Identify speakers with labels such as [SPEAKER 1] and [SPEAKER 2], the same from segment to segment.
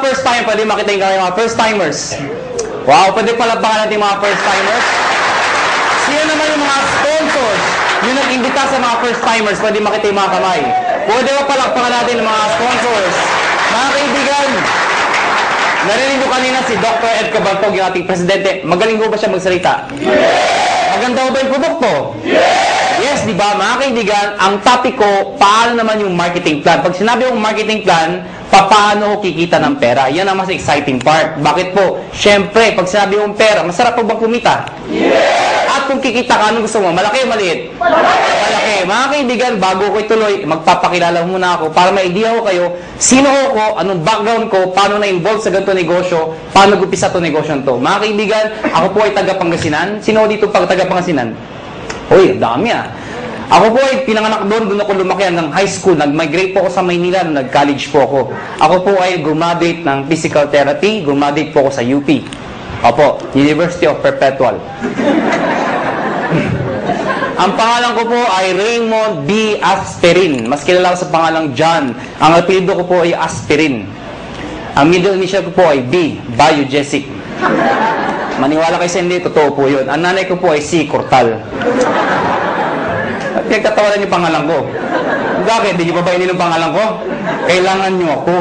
[SPEAKER 1] first time, pwede makita yung kamay mga first timers. Wow, pwede palapakan natin yung mga first timers. Sino naman yung mga sponsors? Yung nag-imbita sa mga first timers, pwede makita yung mga kamay. Pwede ba palakpakan natin yung mga sponsors? Mga kaibigan, narinig ko kanina si Dr. Ed Cabantog, yung ating presidente. Magaling ko ba siya magsalita? Maganda ba yung produkto? Yes, di ba? Mga kaibigan, ang topic ko, paano naman yung marketing plan? Pag sinabi yung marketing plan, paano kikita ng pera? Yan ang mas exciting part. Bakit po? Siyempre, pag sinabi yung pera, masarap po bang kumita? At kung kikita ka, anong gusto mo? Malaki o maliit? Malaki. Mga kaibigan, bago ko ituloy, magpapakilala muna ako para may idea ko kayo, sino ko, anong background ko, paano na-involve sa ganito negosyo, paano gupisa ito negosyo to. Mga kaibigan, ako po ay taga-Pangasinan. Sino dito pag taga-Pangasinan? Uy, dami ah. Ako po ay pinanganak doon ako lumaki hanggang high school. Nag-migrate po ako sa Maynila, nag-college po ako. Ako po ay graduate ng physical therapy, graduate po ako sa UP. Opo, University of Perpetual. Ang pangalan ko po ay Raymond B. Asperin. Mas kilala ko sa pangalang John. Ang apelyido ko po ay Asperin. Ang middle initial ko po ay B. Biogesic. Maniwala kayo sa hindi, totoo po yun. Ang nanay ko po ay C. Cortal. At pinagtatawanan yung pangalan ko. Bakit? Hindi nyo pa ba yung pangalan ko? Kailangan nyo ako.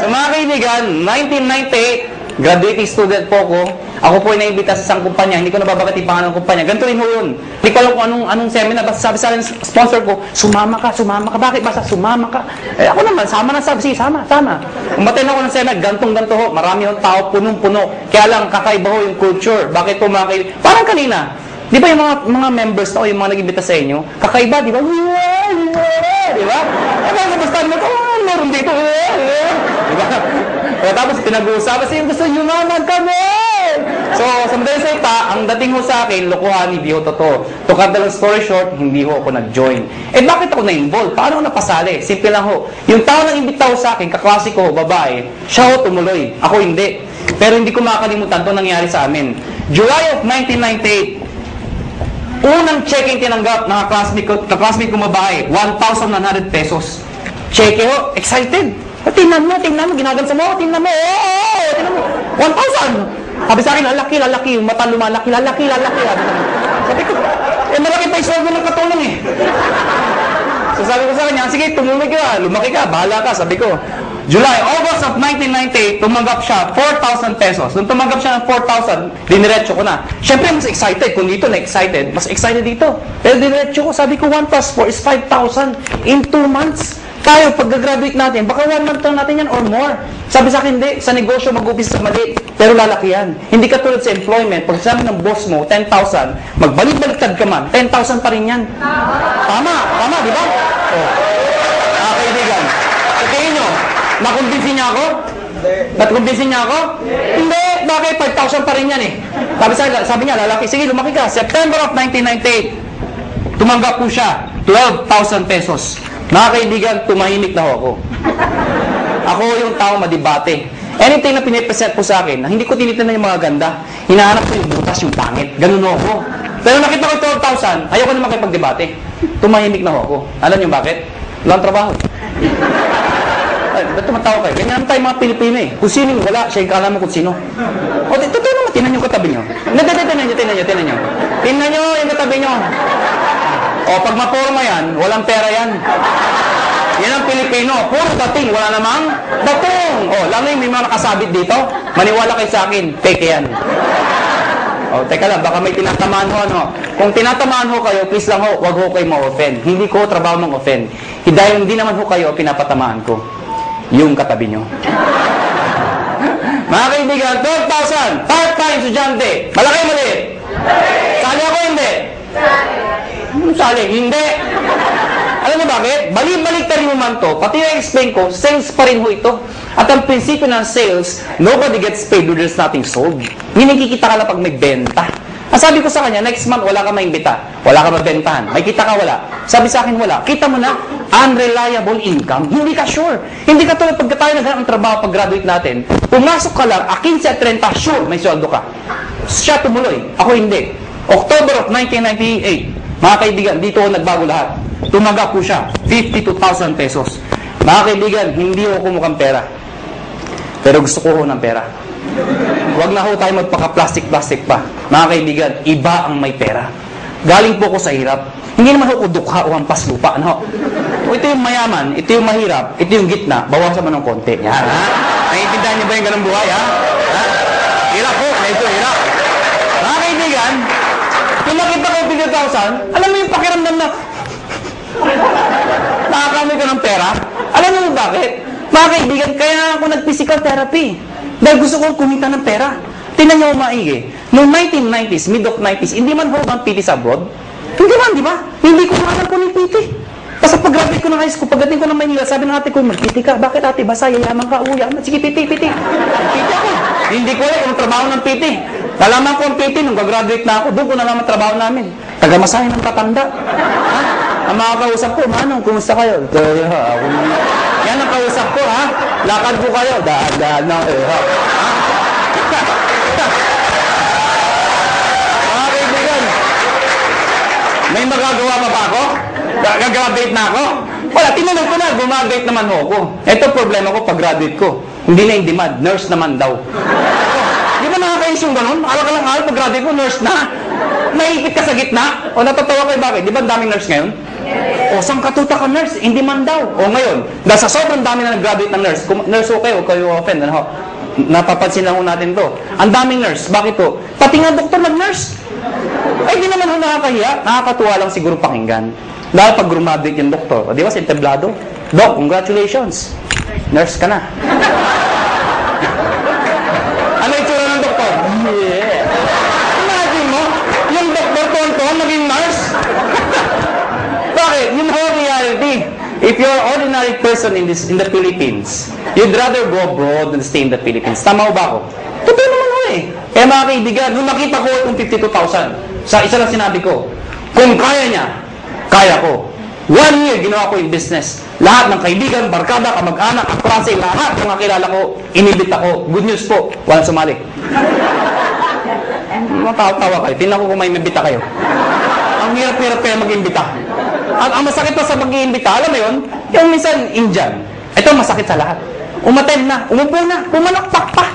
[SPEAKER 1] So mga kaibigan, 1998, graduating student po ako. Ako po ay naimbita sa isang kumpanya. Hindi ko nababagat yung pangalan ng kumpanya. Ganito rin ho yun. Hindi ko alam kung anong seminar. Basta sabi sa akin, sponsor ko, sumama ka. Bakit? Basta sumama ka. Eh ako naman, sama na sabi. Sige, sama. Umaten ako ng seminar, gantong-ganto ho. Marami yung tao, punong-puno. Kaya lang, kakaiba ho yung culture. Bakit po mga kaibigan? Parang kanina. Di ba yung mga members na o yung mga nag-imbita sa inyo? Kakaiba, di ba? Di ba? Eh, basta mo ito, meron dito. Di ba? Pero tapos pinag-uusapan sa gusto nyo naman kami. So, sa madaling salita, ang dating ho sa akin, lokohan, hindi ho totoo. To cut the long story short, hindi ho ako nag-join. Eh, bakit ako na-involve? Paano ako napasali? Simple lang ho. Yung tao nang imbita ho sa akin, kaklase ko, babae, siya ho tumuloy. Ako hindi. Pero hindi ko makakalimutan ito nangyari sa amin. July of 1998, unang check-in tinanggap ng classmate ko babae, 1,100 pesos. Check ho, excited. Tingnan mo, ginagansa mo, tingnan mo, 1,000. Sabi sa akin, lalaki, yung mata lumalaki, lalaki. Sabi ko, malaki pa yung sweldo ng katulong eh. So sabi ko sa kanya, sige, tumulog ka, lumaki ka, bahala ka, sabi ko. August of 1998, tumanggap siya 4,000 pesos. Nung tumanggap siya ng 4,000, diniretso ko na. Siyempre, mas excited. Kung dito na-excited, mas excited dito. Pero diniretso ko, sabi ko, 1 plus 4 is 5,000 in 2 months. Tayo, pag-graduate natin, baka 1 month lang natin yan or more. Sabi sa akin, hindi. Sa negosyo, mag-upis sa mali. Pero lalaki yan. Hindi ka tulad sa employment. Pag sabi ng boss mo, 10,000, magbalik-baliktad ka man, 10,000 pa rin yan. Tama, di ba? Kaibigan. Sa tingin nyo, nakumbinsin niya ako? Nakumbinsin niya ako? Hindi. Bakit? 5,000 pa rin yan eh. Sabi niya, lalaki, sige, lumaki ka. September of 1998, tumanggap po siya, 12,000 pesos. Mga kaibigan, tumahimik na ako. Ako yung tao madibate. Anything na pinipresent po sa akin, na hindi ko tinitingnan yung mga ganda, hinahanap ko yung butas, yung pangit. Ganun ako. Pero nakita ko 12,000, ayoko na makipagdebate. Tumahimik na ako. Alam niyo bakit? Walang trabaho. Ba't tumatawa kayo? Ganyan tayo mga Pilipino eh. Kung sino yung wala, siya yung kaalam mo kung sino. O, totoo naman, tinan yung katabi nyo. Tinan nyo yung katabi nyo. O, pag maporma yan, walang pera yan. Yan ang Pilipino. Puro dating, wala namang datong. O, lalo yung may mga nakasabit dito. Maniwala kayo sa akin, peke yan. O, teka lang, baka may tinatamaan ho, ano. Kung tinatamaan ho kayo, please lang ho, wag ho kayo ma-offend. Hindi ko trabaho ng offend. Hindi naman ho kayo pinapatamaan ko. Yung katabi nyo. Mga kaibigan, 12,000, part-time estudyante. Malaki maliit? Sali ako hindi? Sali, hindi. Alam mo bakit? Balik-balik rin mo man to. Pati na-explain ko, sales pa rin ho ito. At ang prinsipyo ng sales, nobody gets paid when there's nothing sold. Hindi kikita ka lang pag may benta. Ang sabi ko sa kanya, next month wala ka maimbita. Wala ka mabentahan. May kita ka, wala. Sabi sa akin, wala. Kita mo na, unreliable income. Hindi ka sure. Hindi ka tulad pagka tayo naghanap ng trabaho pag graduate natin. Pumasok ka lang, 15 at 30, sure, may sweldo ka. Siya tumuloy. Ako hindi. October of 1998, mga kaibigan, dito ako nagbago lahat. Tumanggap po siya, 52,000 pesos. Mga kaibigan, hindi ako kumukhang pera. Pero gusto ko ho ng pera. Huwag na ho tayo magpaka-plastic-plastic pa. Mga kaibigan, iba ang may pera. Galing po ko sa hirap. Hindi naman ho dukha o hampas lupa. Ano? O ito yung mayaman, ito yung mahirap, ito yung gitna, bawasan mo ng konti. Yan, ha? Naiintindihan niyo ba yung ganang buhay, ha? Hirap po, medyo hirap. Mga kaibigan, kung nakita ko yung 50,000, alam mo yung pakiramdam na nakakamay ko ng pera? Alam mo bakit? Mga kaibigan, kaya ako nag-physical therapy. Dahil gusto ko kumita ng pera. Tingnan niyo maigi. Noong 1990s, mid of 90s, hindi man ho ang PT sa abroad. Hindi man, di ba? Hindi ko alam po ng PT. Basta pag-graduate ko ng high school, pagdating ko ng Manila, sabi ng ate ko, mag-PT ka. Bakit ate? Basta yayaman ka, uyaman. Sige, PT. PT ako. Hindi ko alam kung trabaho ng PT. Nalaman ko ang PT nung gagraduate na ako. Doon ko nalaman trabaho namin. Tagamasahin ng tatanda. Ha? Ang mga kausap ko, Manong, kumusta kayo? Yan ang kausap ko, ha? Lakad ko kayo. Daan na, ha? Mga kaibigan, may magagawa pa ba ako? Gagraduate na ako? Wala, tinanong ko na, gumagraduate naman ho ako. Ito problema ko pag-graduate ko. Hindi na in demand, nurse naman daw. Di ba nakakayos yung ganun? Akala ka lang, pag-graduate ko, nurse na. Naipit ka sa gitna? O natatawa kayo, bakit? Di ba ang daming nurse ngayon? O saan katuta ka nurse? In demand daw. O ngayon, dahil sa sobrang dami na nag-graduate ng nurse, kung nurse okay, o kayo offend, ano? Napapansin lang natin to. Ang daming nurse, bakit to? Pati nga doktor nag-nurse. Ay, di naman ho nakakahiya. Nakakatuwa lang siguro pakinggan. Dahil pag grumaduate yung doktor, o di ba, sinteblado? Doc, congratulations. Nurse ka na. Ano itsura ng doktor? Yeah. Imagine mo, yung doktor tonton naging nurse. Bakit? Yun ho reality. If you're an ordinary person in the Philippines, you'd rather go abroad than stay in the Philippines. Tama ba ako? Totoo naman ho eh. Kaya mga kaibigan, nung nakita ko itong 52,000, sa isa lang sinabi ko, kung kaya niya, kaya ko. 1 year, ginawa ko yung business. Lahat ng kaibigan, barkada, kamag-anak, kaklase, lahat ng kakilala ko, inibit ako. Good news po, walang sumali. Matawa kayo. Tingnan ko kung may mabita kayo. Ang hirap-hirap kaya mag-imbita. Ang masakit pa sa mag-iimbita, alam mo yun? Yung minsan, Indian. Ito masakit sa lahat. Umaten na, umupo na, pumanakpak pa.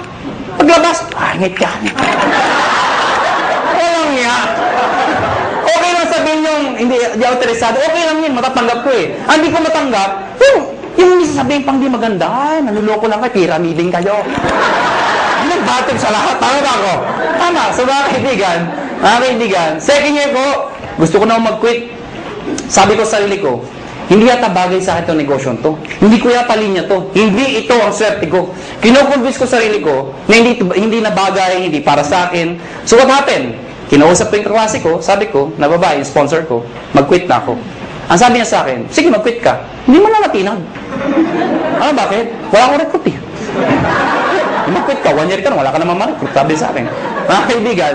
[SPEAKER 1] Paglabas, ngit ka. Walang niya. Okay lang sabihin yung hindi ako interesado. Okay lang yun, matatanggap ko eh. Hindi ko matanggap, yung sabihin pang di maganda, nanuloko lang kayo, piramiding kayo. Nagbatog sa lahat. Tama ba ako? Tama. So mga kaibigan, second year ko, gusto ko na mag-quit. Sabi ko sa sarili ko, hindi yata bagay sa akin itong negosyo to. Hindi ko yata linya to. Hindi ito ang swerte ko. Kino-convince ko sarili ko na hindi na bagay, hindi para sa akin. So what happened? Kinausap ko yung kaklase ko, sabi ko, na babae, yung sponsor ko, mag-quit na ako. Ang sabi niya sa akin, sige mag-quit ka. Hindi mo na natinag. Bakit? Wala akong recruit eh. Mag-quit ka, 1 year ka na, wala ka naman ma-recruit. Sabi sa akin. Mga kaibigan,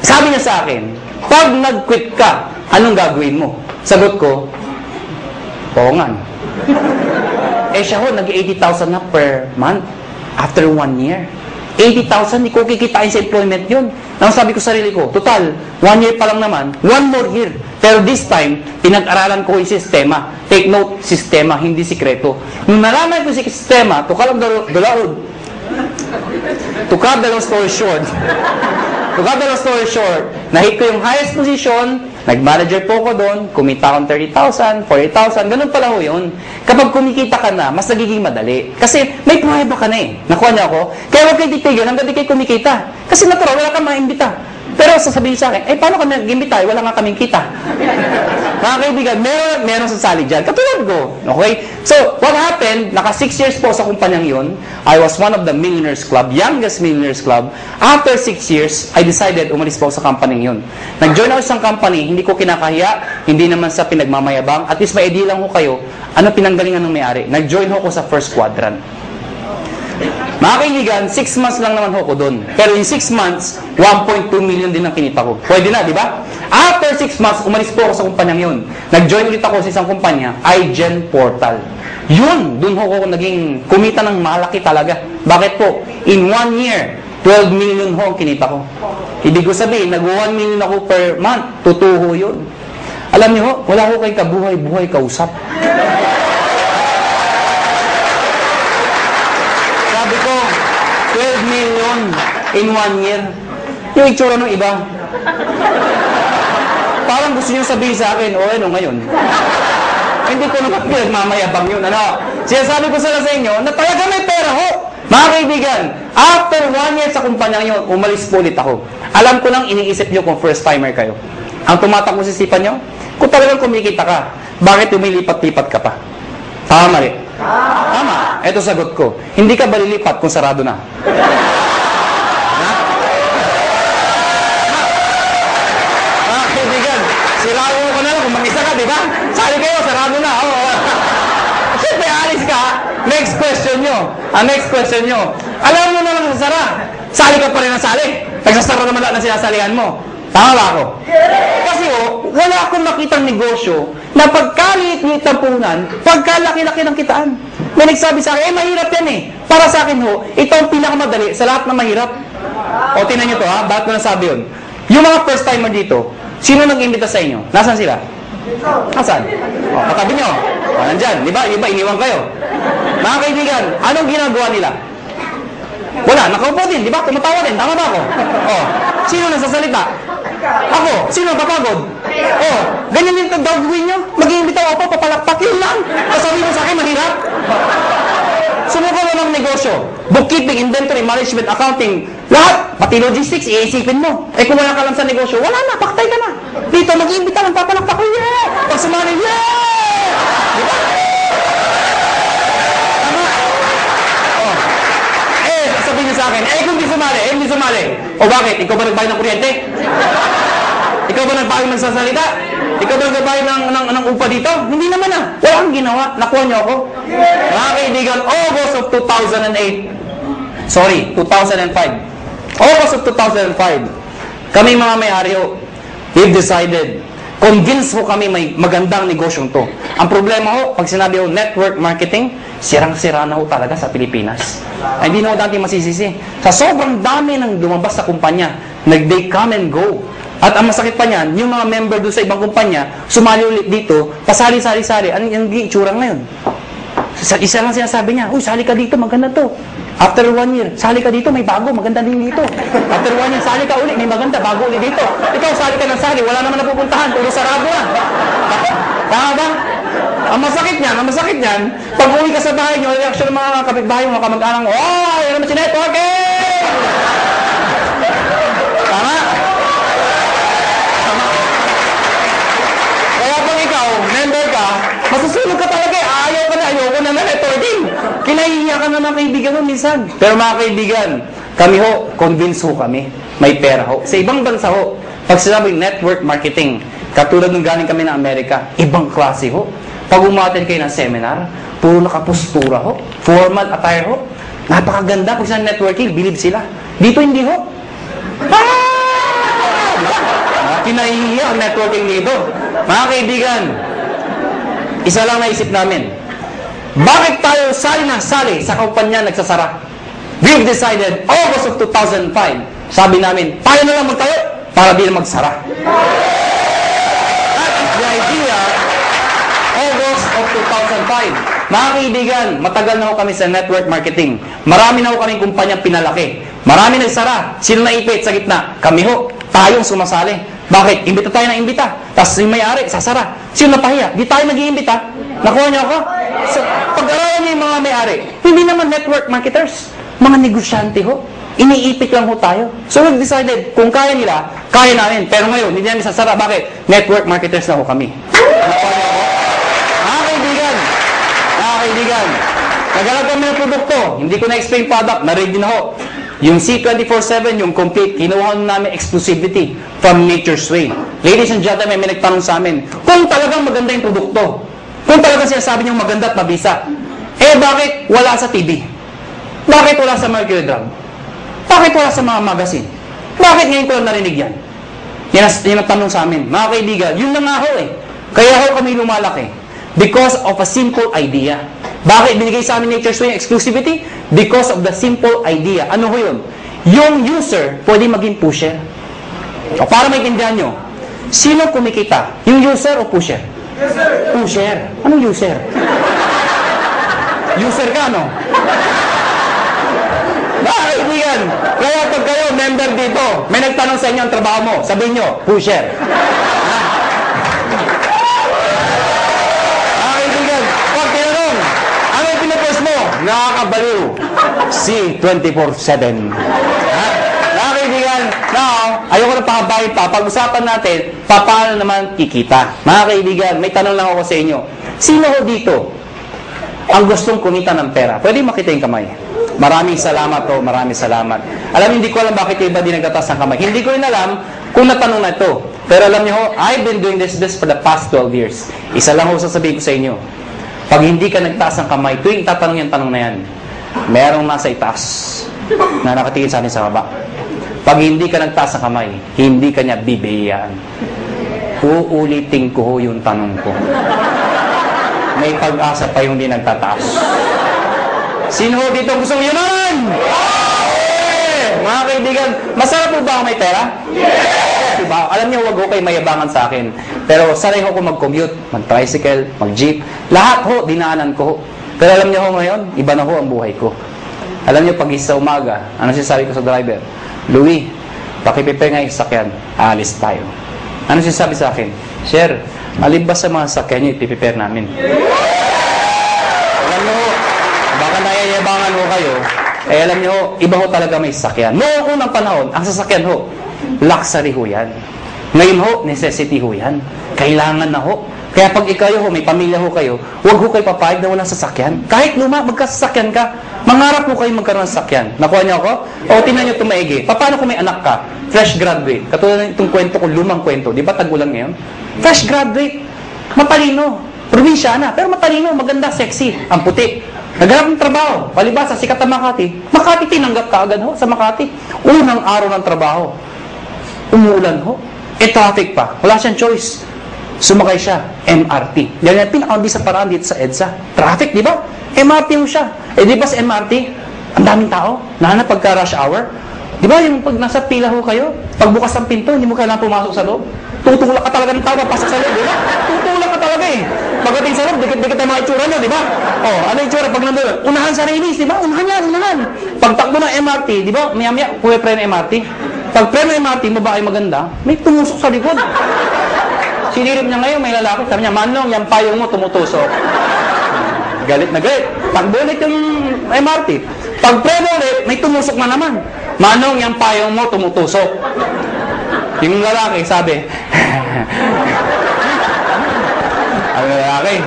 [SPEAKER 1] sabi niya sa akin, pag nag-quit ka, anong gagawin mo? Sagot ko, pongan. Siya ho, nag-80,000 na per month after 1 year. 80,000, hindi ko kikitain sa employment yun. Nang sabi ko sa sarili ko, total, 1 year pa lang naman, 1 more year. Pero this time, pinag-aralan ko yung sistema. Take note, sistema, hindi sikreto. Nung nalaman ko yung sistema, to cut the long story short, nahit ko yung highest position, nag-manager po ko doon, kumita akong 30,000, 40,000, ganun pala ho yun. Kapag kumikita ka na, mas nagiging madali. Kasi may pruweba ka na eh. Nakuha niya ako. Kaya huwag kayo titigil hanggang di kayo kumikita. Kasi natural, wala kang maimbita. Pero sasabihin sa akin, paano kami nag-imbita? Wala nga kaming kita. Mga kaibigan, meron sasali dyan. Katulad ko. Okay? So, what happened? Naka 6 years po sa kumpanyang yun. I was one of the millionaires club, youngest millionaires club. After 6 years, I decided umalis po sa companyang yun. Nag-join ako sa isang company, hindi ko kinakahiya, hindi naman sa pinagmamayabang. At least may idea lang ko kayo, ano pinanggalingan ng may-ari. Nag-join ako sa first quadrant. Mga kaibigan, 6 months lang naman ako doon. Pero in 6 months, 1.2 million din ang kinita ko. Pwede na, di ba? After 6 months, umalis po ako sa kumpanyang yun. Nag-join ulit ako sa isang kumpanya, iGen Portal. Yun, doon ako naging kumita ng malaki talaga. Bakit po? In 1 year, 12 million ho ang kinita ko. Ibig ko sabihin, nag-1 million ako per month. Tutuho yun. Alam niyo ho, wala ko kayong kabuhay-buhay kausap. Sabi ko, million in 1 year. Yung itsura ng iba. Parang gusto nyo sabihin sa akin, ano ngayon? Hindi ko naman pinagmamayabang yun, ano? Sinasabi ko sa inyo, na talaga may pera ho. Mga kaibigan, after 1 year sa kumpanya nyo, umalis po ulit ako. Alam ko lang iniisip nyo kung first timer kayo. Ang tumatakbo sa isipan nyo, kung talagang kumikita ka, bakit lumilipat-lipat ka pa? Tama rin. Tama. Ito sagot ko. Hindi ka ba lilipat kung sarado na? Mga kaibigan, sirado ko na lang kung mag-isa ka, di ba? Sali kayo, sarado na. Siyempre, alis ka. Next question nyo. Next question nyo. Alam mo na lang sa sara. Sali ka pa rin ang sali. Nagsasara naman lahat ng sinasalihan mo. Tama ba ako? Kasi wala akong makitang negosyo na pagkaliit-liit ng punan, pagkalaki-laki ng kitaan. May nagsabi sa akin, mahirap yan eh. Para sa akin ito ang pinakamadali sa lahat ng mahirap. Tinan nyo to bakit ko nasabi yun? Yung mga first timer dito, sino nag-imbita sa inyo? Nasaan sila? Nasaan? Katabi nyo. Nandyan. Di ba? Iniwan kayo. Mga kaibigan, anong ginagawa nila? Wala, nakaupo din, di ba? Tumatawa din, tama ba ako? Sino nasasalita? Ako, sino napapagod? Ganyan din daw gawin nyo. Mag-iimbitaw ako, papalakpak, yun lang. Kasabi mo sa akin, mahirap. Sumuko mo ng negosyo. Bookkeeping, inventory, management, accounting, lahat. Pati logistics, iisipin mo. Kung wala ka lang sa negosyo, wala na, paktay ka na. Dito, mag-iimbita lang, papalakpak, yeah! Pag sumali, yeah! Di ba? Sabihin niyo sa akin, kung hindi sumali. O bakit? Ikaw ba nagbayad ng kuryente? Ikaw ba nagbayad ng sasalita? Ikaw ba nagbayad ng upa dito? Hindi naman Wala kang ginawa. Nakuha niyo ako. Mga kaibigan, August of 2008. Sorry, 2005. August of 2005. Kami mga may-ari we've decided, convince kami may magandang negosyong to. Ang problema pag sinabi network marketing, sirang-sira na talaga sa Pilipinas. Hindi na dati masisisi. Sa sobrang dami ng lumabas sa kumpanya, they come and go. At ang masakit pa niyan, yung mga member doon sa ibang kumpanya, sumali ulit dito, pasali-sali-sali. Ano yung itsura ngayon? Isa lang sinasabi niya, sali ka dito, maganda to. After 1 year, sali ka dito, may bago, maganda din dito. After 1 year, sali ka ulit, may maganda, bago ulit dito. Ikaw, sali ka ng sali, wala naman napupuntahan, puro sarado na. Tama ba? Ang masakit niyan, pag uwi ka sa bahay nyo, reaction ng mga kapitbahay mo, mga kamag-anak mo, yan naman si networking! Tama? Kaya pag ikaw, member ka, masusunod ka talaga ayoko na networking. Kinahihiya ka na mga kaibigan mo minsan. Pero mga kaibigan, kami convince kami. May pera Sa ibang bansa pag sinabing network marketing, katulad nung galing kami ng Amerika, ibang klase Pag umaten kayo ng seminar, puro nakapustura formal attire napakaganda. Pag sa networking, believe sila. Dito hindi Kinahihiya ang networking dito. Mga kaibigan, isa lang naisip namin. Bakit tayo sali sa kumpanya nagsasara? We've decided, August of 2005, sabi namin, tayo na lang magtayo para di na magsara. That is the idea, August of 2005. Mga kaibigan, matagal na kami sa network marketing. Marami na kaming kumpanya pinalaki. Marami nagsara. Sino naipit sa gitna? Kami tayong sumasali. Bakit? Imbita tayo ng imbita. Tapos yung may-ari, sasara. Sino napahiya? Di tayo nag-iimbita. Nakuha niyo ako? So, pag-aralan niyo yung mga may-ari, hindi naman network marketers. Mga negosyante Iniipit lang tayo. So, we've-decided, kung kaya nila, kaya namin. Pero ngayon, hindi namin sasara. Bakit? Network marketers na kami. Nakuha niyo ako? Mga kaibigan, nagalag kami ng produkto. Hindi ko na-explain product. Na-ready na Yung C24/7, yung complete, kinuha namin exclusivity from Nature's Way. Ladies and gentlemen, may nagtanong sa amin, kung talagang maganda yung produkto, kung talagang sinasabi niyong maganda at mabisa, bakit wala sa TV? Bakit wala sa Mercury Drug? Bakit wala sa mga magazine? Bakit ngayon ko lang narinig yan? Yan ang tanong sa amin. Mga kaibigan, yun na nga Kaya kami lumalaki. Because of a simple idea. Bakit binigay sa amin Nature's Way exclusivity? Because of the simple idea. Ano yun? Yung user, pwede maging pusher. O para maintindihan nyo, sino kumikita? Yung user o pusher? Pusher. Anong user? User ka, Mga kaibigan, kaya pag kayo member dito, may nagtanong sa inyo ang trabaho mo, sabihin nyo, pusher. Mga kaibigan, pag tinanong, ano yung pinupost mo? Nakakabaliw. Si 24/7. Mga kaibigan, now, ayoko na pakabahin pa. Pag-usapan natin, paano naman kikita. Mga kaibigan, may tanong lang ako sa inyo. Sino ho dito ang gustong kumita ng pera? Pwede makita yung kamay. Maraming salamat ho, maraming salamat. Alam, hindi ko alam bakit yung iba di nagtataas ng kamay. Hindi ko rin alam kung natanong na ito. Pero alam niyo ho, I've been doing this for the past 12 years. Isa lang ho sasabihin ko sa inyo. Pag hindi ka nagtaas ng kamay, tuwing tatanong yung tanong na yan, merong nasa itaas na nakatingin sa akin sa baba. Pag hindi ka nagtaas ng kamay, hindi ka niya bibigyan. Uulitin ko ho yung tanong ko. May pag-asa pa yung di nagtataas. Sino ho dito gusto yumaman? Mga kaibigan, masarap po ba ako may pera? Yes! Diba? Alam niyo, wag ho kayo mayabangan sa akin. Pero sanay ho ko mag-commute, mag-tricycle, mag-jeep. Lahat ho, dinaanan ko ho. Pero alam niyo ho ngayon, iba na ho ang buhay ko. Alam niyo, pag isa umaga, ano sinasabi ko sa driver? Louie, pakiprepare nga yung sakyan. Aalis tayo. Ano sinasabi sa akin? Sir, alin ba sa mga sakyan niyo ipiprepare namin? Alam niyo ho, baka nayayabangan ho kayo, eh alam niyo ho, iba ho talaga may sakyan. Noong unang panahon, ang sasakyan ho, luxury ho yan. Ngayon ho, necessity ho yan. Kailangan na ho. Kaya pag ikaw ho, may pamilya ho kayo, huwag ho kayo papayag na walang sasakyan. Kahit magkasasakyan ka, mangarap ho kayo magkaroon ng sasakyan. Nakuha niyo ako? O, tingnan niyo ito maigi. Paano kung may anak ka? Fresh graduate. Katulad ng itong kwento ko, lumang kwento. Di ba tagulang ngayon? Fresh graduate. Matalino. Probinsyana. Pero matalino, maganda, sexy. Ang puti. Naghanap ng trabaho. Palibasa, sikat na Makati. Makati, tinanggap ka agad ho sa Makati. Unang araw ng trabaho. Umuulan ho. Traffic pa. Wala siyang choice. Sumakay siya. MRT. Yan yung pinakamabis sa paraan dito sa EDSA. Traffic, di ba? MRT mo siya. Di ba sa MRT, ang daming tao. Lalo na pagka rush hour. Di ba yung pag nasa pila ho kayo, pagbukas ng pinto, hindi mo kailangan pumasok sa loob. Tutulak ka talaga ng tao, pasok sa loob, di ba? Tutulak ka talaga eh. Pagdating sa loob, dikit-dikit ang mga itsura nyo, di ba? Ano yung itsura? Pag nandun, unahan sa release, di ba? Unahan yan, unahan. Pagtakbo ng MRT, di ba? Maya-maya, puwe-pre ng MRT. Pag pre ng MRT, babae maganda, may tumusok sa likod. Sinirip niya ngayon, may lalaki. Sabi niya, Manong, yung payong mo tumutusok. Galit na galit. Pag bulit yung MRT. Pag pre ulit, may tumusok na naman. Manong, yung payong mo tumutusok. Yung lalaki, sabi, ang lalaki.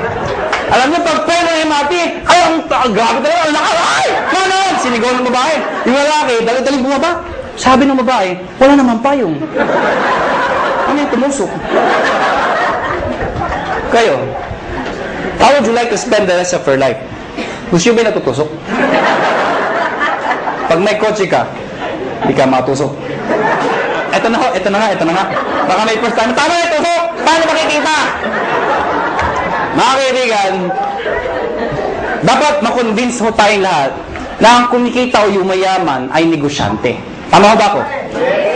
[SPEAKER 1] Alam niyo, pag pre ng MRT, ay, ang grabe talaga, ang laka, ay! Manong! Sinigaw ng babae. Yung lalaki, dali-dali bumaba. Sabi ng babae, wala naman payong. Ano yung tumusok? Kayo, how would you like to spend the rest of your life? Gusto nyo ba natutusok? Pag may kotse ka, hindi ka matusok. Ito na nga. Baka may first time, tama na tusok! Paano makikita? Mga kaibigan, dapat makonvince ho tayong lahat na ang kumikita o yumayaman ay negosyante. Tama ba ako?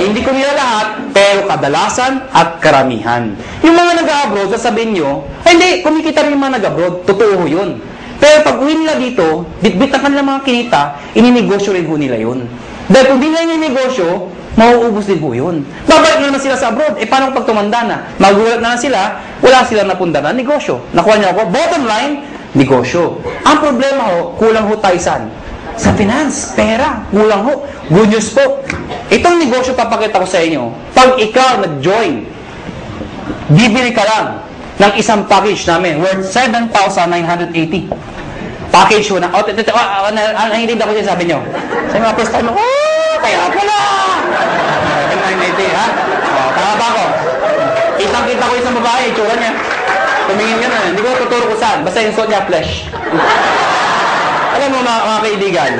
[SPEAKER 1] Hindi ko nila lahat, pero kadalasan at karamihan. Yung mga nag-abroad, sasabihin nyo, ay hindi, kumikita rin yung mga nag-abroad. Totoo yun. Pero pag uwi nila dito, bitbit ang kanilang mga kinita, ininegosyo rin ho nila yun. Dahil kung di nila ininegosyo, mauubos din ho yun. Babalik na naman sila sa abroad. Paano pag tumanda na? Magulat na sila, wala silang napunda na negosyo. Nakuha niyo ako? Bottom line, negosyo. Ang problema ho, kulang ho tayo saan? Sa finance, pera, kulang ho. Good news po. Itong negosyo papakita ko sa inyo. Pag ikaw nag-join, bibili ka lang ng isang package namin worth 7,980. Package ho na. Nanginig ako siya sabi nyo. Sa mga first time, kaya pala! 7,980, ha? Tama ba ako? Kitang-kita ko isang babae, itsura niya. Tumingin ka na. Hindi ko tuturo ko saan. Basta yung suot niya, flesh. Alam mo mga kaibigan,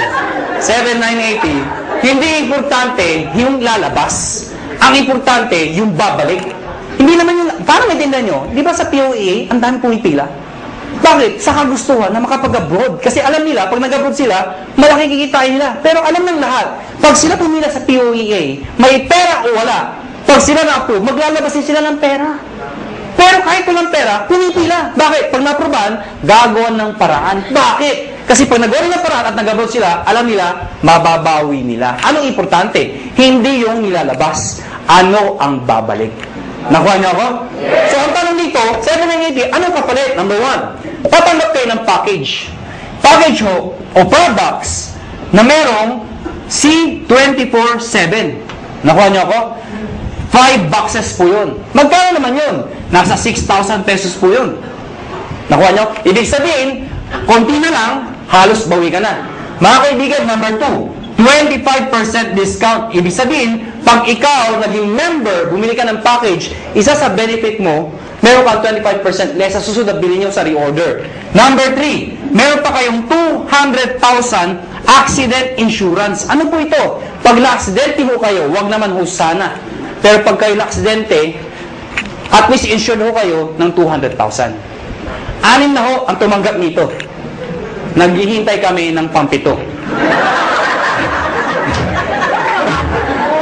[SPEAKER 1] 7,980, hindi importante yung lalabas. Ang importante, yung babalik. Hindi naman yung, parang maintindihan nyo, di ba sa POEA, ang dami pumipila? Bakit? Sa kagustuhan na makapag-abroad. Kasi alam nila, pag nag-abroad sila, malaki kikitain nila. Pero alam ng lahat, pag sila pumila sa POEA, may pera o wala. Pag sila na-approve, maglalabas din sila ng pera. Pero kahit walang pera, pumipila. Bakit? Pag na-approvean, gagawan ng paraan. Bakit? Kasi pag nagawa ng paraan at nag-abroad sila, alam nila, mababawi nila. Anong importante? Hindi yung nilalabas. Ano ang babalik? Nakuha niyo ako? So, ang tanong dito, 780, anong kapalit? Number 1, tatanggap kayo ng package. Package ho, o products, na merong C24/7. Nakuha niyo ako? 5 boxes po yun. Magkano naman yun? Nasa 6,000 pesos po yun. Nakuha niyo? Ibig sabihin, konti na lang, halos bawi ka na. Mga kaibigan, number 2, 25% discount. Ibig sabihin, pag ikaw naging member, bumili ka ng package, isa sa benefit mo, meron kang 25% less sa susunod na bilhin nyo sa reorder. Number 3, meron pa kayong 200,000 accident insurance. Ano po ito? Pag na-aksidente ho kayo, wag naman ho sana. Pero pag kayo na-aksidente, at least insured ho kayo ng 200,000. 6 na ho ang tumanggap nito. Naghihintay kami ng pampito.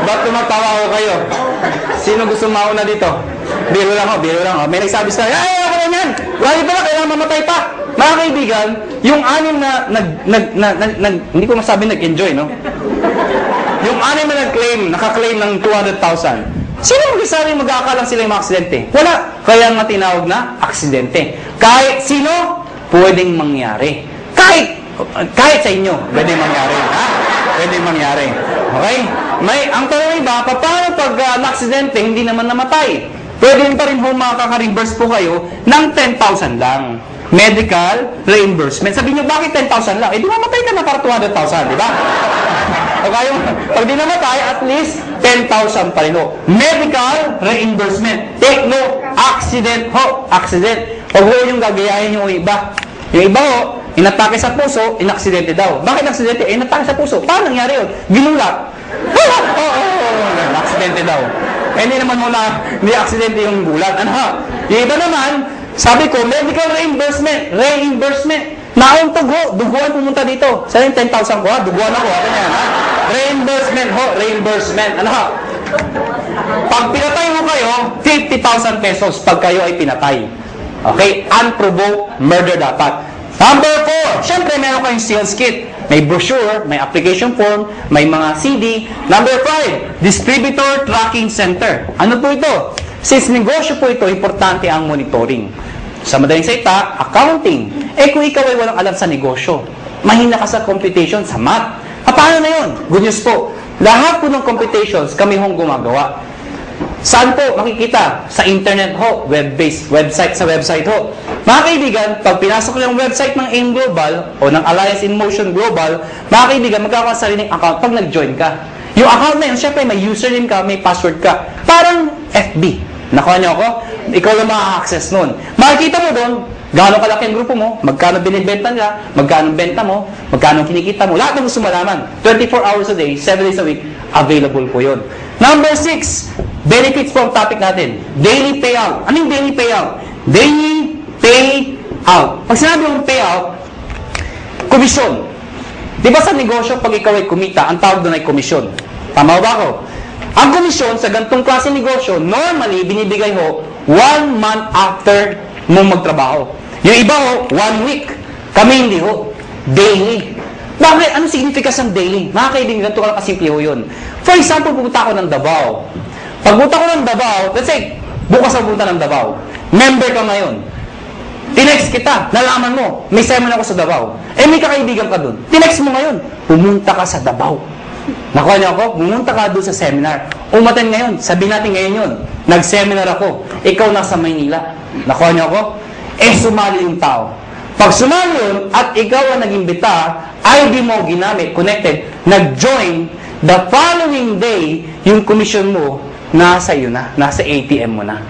[SPEAKER 1] Ba't tumatawa ho kayo? Sino gusto mauna dito? Biro lang ho, biro lang ho. May nagsabi sa akin, ay, ako na yan! Wala pala, kailangan mamatay pa! Mga kaibigan, yung 6 na hindi ko masabi nag-enjoy, no? Yung 6 na nakaklaim ng 200,000. Sino magsasabi mag-aakalang sila yung mga aksidente? Wala. Kaya nga tinawag na aksidente. Kahit sino, pwedeng mangyari. Kahit sa inyo, pwedeng mangyari. Ha? Pwedeng mangyari. Okay? Ang tanong iba, paano pag na-aksidente, hindi naman namatay? Pwede pa rin ho makaka-reimburse po kayo ng 10,000 lang. Medical reimbursement. Sabi nyo, bakit 10,000 lang? Eh, di mamatay ka na para 200,000, di ba? Okay, pag di namatay, at least 10,000 pa rin ho. Medical reimbursement. Take no, accident ho. Accident. Huwag ho yung gagayahin yung iba. Yung iba ho, inatake sa puso, inaksidente daw. Bakit aksidente? Eh, inatake sa puso. Paano nangyari yun? Ginulat. Aksidente daw. Eh, hindi naman muna, hindi aksidente yung gulat. Ano ha? Yung iba naman, sabi ko, medical reimbursement. Reimbursement. Nauntog ho, duguan pumunta dito. Saan yung 10,000 ko ha? Duguan ako. Ano yan ha? Reimbursement ho, reimbursement. Ano ha? Pag pinatay mo kayo, 50,000 pesos pag kayo ay pinatay. Okay? Unprovoked murder dapat. Number 4, syempre meron kayong sales kit. May brochure, may application form, may mga CD. Number 5, distributor tracking center. Ano po ito? Since negosyo po ito, importante ang monitoring. Sa madaling salita, accounting. Eh kung ikaw ay walang alam sa negosyo, mahina ka sa computation, sa math. Paano na yun? Good news po. Lahat po ng computations kami hong gumagawa. Saan po makikita? Sa internet ho, web-based, website sa website ho. Mga kaibigan, pag pinasok ko yung website ng AIM Global o ng Alliance in Motion Global, mga kaibigan, magkakaroon sa sariling account pag nag-join ka. Yung account na yun, syempre may username ka, may password ka. Parang FB. Nakuha niyo ako? Ikaw lang maka-access nun. Makikita mo doon, gaano kalaki ang grupo mo, magkano binibenta nila, magkano benta mo, magkano kinikita mo, lahat ng gusto malaman. 24 hours a day, 7 days a week, available po yun. Number 6, benefits po ang topic natin. Daily payout. Anong daily payout? Daily payout. Pag sinabi mong payout, komisyon. Di ba sa negosyo, pag ikaw ay kumita, ang tawag doon ay komisyon. Tama ba ako? Ang komisyon sa ganitong klase negosyo, normally, binibigay ho 1 month after mong magtrabaho. Yung iba ho, 1 week. Kami hindi ho. Daily. Bakit? Anong significance ng daily? Mga kaibigan, ganito ka lang kasimple ho yun. For example, pupunta ako ng Davao. Pagpunta ko ng Davao, let's say, bukas ako pupunta ng Davao. Member ka ngayon. Tinext kita, nalaman mo, may seminar ako sa Davao. Eh, may kakaibigan ka dun. Tinext mo ngayon, pumunta ka sa Davao. Nakuha niyo ako? Pumunta ka doon sa seminar. Umaten ngayon, sabihin natin ngayon yun. Nag-seminar ako. Ikaw nasa Maynila. Nakuha niyo ako? Eh, sumali yung tao. Pag sumali yun, at ikaw ang nag-imbita, ID mo ginamit, connected, nag-join, the following day, yung commission mo, nasa iyo na. Nasa ATM mo na.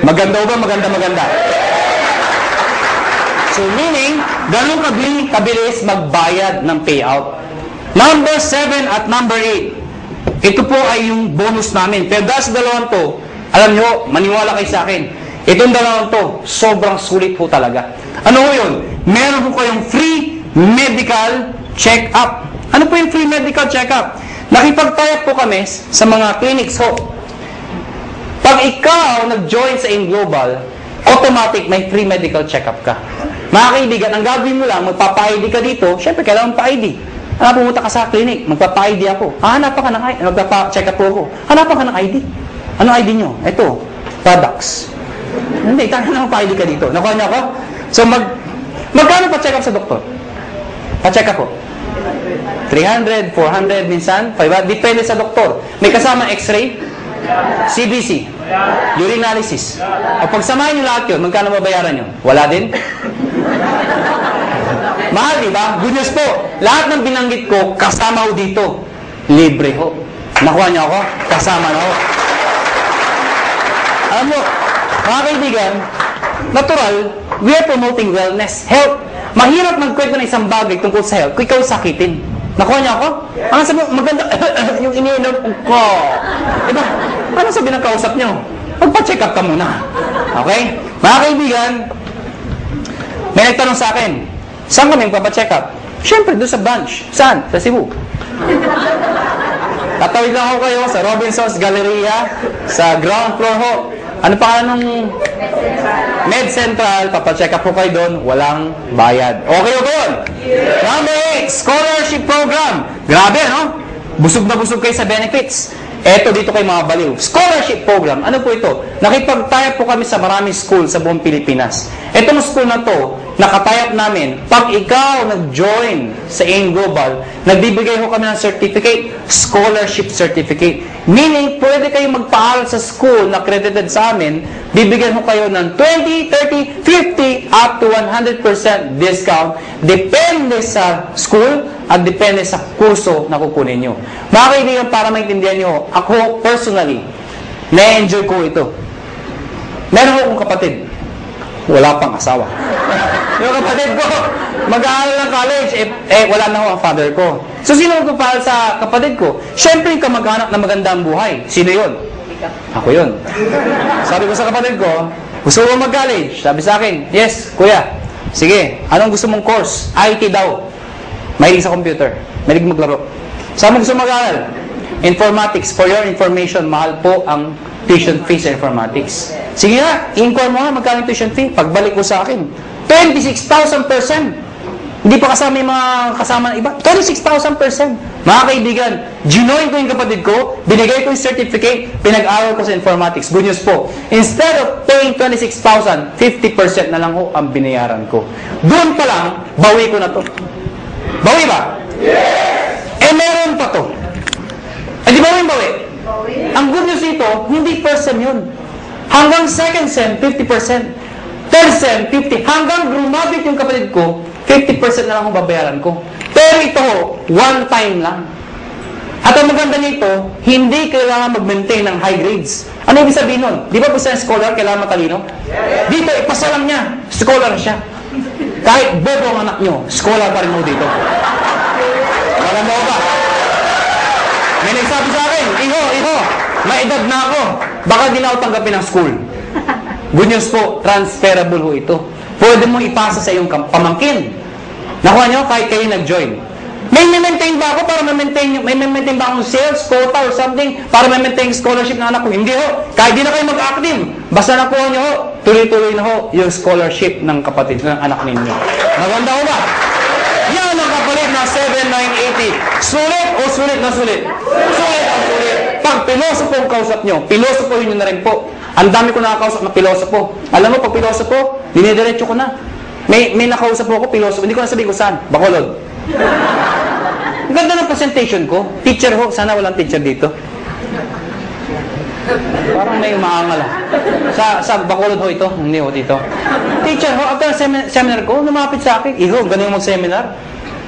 [SPEAKER 1] Maganda ba? Maganda. So, meaning, ganun kabilis magbayad ng payout. Number 7 at number 8. Ito po ay yung bonus namin. Pero dahil sa dalawang to, alam nyo, maniwala kayo sa akin, itong dalawang to, sobrang sulit po talaga. Ano po yun? Meron po kayong free medical check-up. Ano po yung free medical check-up? Nakipag-tie po kami sa mga clinics ho. Pag ikaw nag-join sa AIM Global, automatic may free medical check-up ka. Mga kaibigan, ang gagawin mo lang, magpapa-ID ka dito, syempre kailangan pa-ID. Pumunta ka sa clinic, magpapa-ID ako. Hanapan ka ng ID, magpapa-check up ako. Hanapan ka ng ID. Ano ID nyo? Ito, products. Hindi, tayo na magpa-ID ka dito. Nakuha niyo ako? So, magkano pa-check up sa doktor? Pa-check up po. 300, 400, minsan, 500. Depende sa doktor. May kasama x-ray, CBC, urinalysis. O pagsamahin nyo lahat yun, magkano babayaran nyo? Wala din? Mahal, di ba? Good news po. Lahat ng binanggit ko, kasama ho dito. Libre ho. Nakuha niyo ako? Kasama na ho. Alam mo, mga kaibigan, natural, we are promoting wellness, health. Mahirap magkwento ng isang bagay tungkol sa health kung ikaw sakitin. Nakuha niyo ako? Ano sabi, maganda, yung iniinom ko. Diba? Ano sabi ng kausap niyo? Magpa-check up ka muna. Okay? Mga kaibigan, may nagtanong sa akin, saan kami magpapa-check up? Siyempre, doon sa branch. Saan? Sa Cebu. Tatawid lang ako kayo sa Robinson's Galleria, sa ground floor ho. Ano pa nung Med Central, papacheck up po kayo doon, walang bayad. Okay o yun? Number 8, scholarship program. Grabe, no? Busog na busog kayo sa benefits. Eto dito kay mga baliw. Scholarship program. Ano po ito? Nakipag-tie up po kami sa maraming school sa buong Pilipinas. Etong school na to, nakatayap namin, pag ikaw nag-join sa AIM Global, nagbibigay ho kami ng certificate, scholarship certificate. Meaning, pwede kayo magpaaral sa school na accredited sa amin, bibigyan ho kayo ng 20, 30, 50, up to 100% discount, depende sa school at depende sa kurso na kukunin nyo. Mga kaibigan, para maintindihan nyo, ako personally, na-enjoy ko ito. Meron akong kapatid, wala pang asawa. Yung kapatid ko, mag-aaral ng college, wala na ako ang father ko. So, sino magpapahal sa kapatid ko? Siyempre, yung kamag-anak na magandang buhay. Sino yun? Ako yun. Sabi ko sa kapatid ko, gusto mo mag-college? Sabi sa akin, yes, kuya. Sige, anong gusto mong course? IT daw. Mahilig sa computer. Mahilig maglaro. Saan mo gusto mag-aaral? Informatics. For your information, mahal po ang tuition fee sa informatics. Sige nga, i-inquire mo nga magkano tuition fee. Pagbalik ko sa akin, 26,000%. Hindi pa kasama yung mga kasama ng iba. 26,000%. Mga kaibigan, ginoin ko yung kapatid ko, binigay ko yung certificate, pinag-aral ko sa informatics. Good news po. Instead of paying 26,000, 50% na lang ho ang binayaran ko. Doon pa lang, bawi ko na to. Bawi ba? Yes! Meron pa to. Di ba yung bawi? Ang good news dito, hindi first sem yun. Hanggang second sem, 50%. Third sem, 50%. Hanggang grumabit yung kapatid ko, 50% na lang ang babayaran ko. Pero ito, one time lang. At ang maganda nito, hindi kailangan mag-maintain ng high grades. Ano ibig sabihin nun? Di ba basta scholar, kailangan matalino? Dito, ipasa lang niya. Scholar siya. Kahit bobo ang anak nyo, scholar pa rin mo dito. Walang mo ba? May nagsabi sa akin, Iho, may edad na ako. Baka di na ako tanggapin ng school. Good news po, transferable ho ito. Pwede mo ipasa sa iyong pamangkin. Nakuha nyo, kahit kayo nag-join. May maintain ba ako para may maintain ba akong sales, quota, or something para may-maintain scholarship ng anak ko? Hindi ho. Kahit di na kayo mag-active. Basta nakuha nyo ho, tuloy-tuloy na ho yung scholarship ng kapatid ng anak ninyo. Maganda ho ba? Yan ang kapalit na 7,980. Sulit o sulit na sulit? Sulit ang sulit. Pag pilosopo ang kausap nyo, pilosopohin nyo na rin po. Ang dami ko nakakausap na pilosopo. Alam mo, pag pilosopo, dinidiretso ko na. May nakausap po ako, pilosopo. Hindi ko na sabihin ko saan. Bacolod. Ang ganda ng presentation ko. Teacher ho. Sana walang teacher dito. Parang may umaangal. Sa Bacolod ho ito. Hindi ho dito. Teacher ho, after seminar ko, lumapit sa akin. Iho, ganun mag-seminar.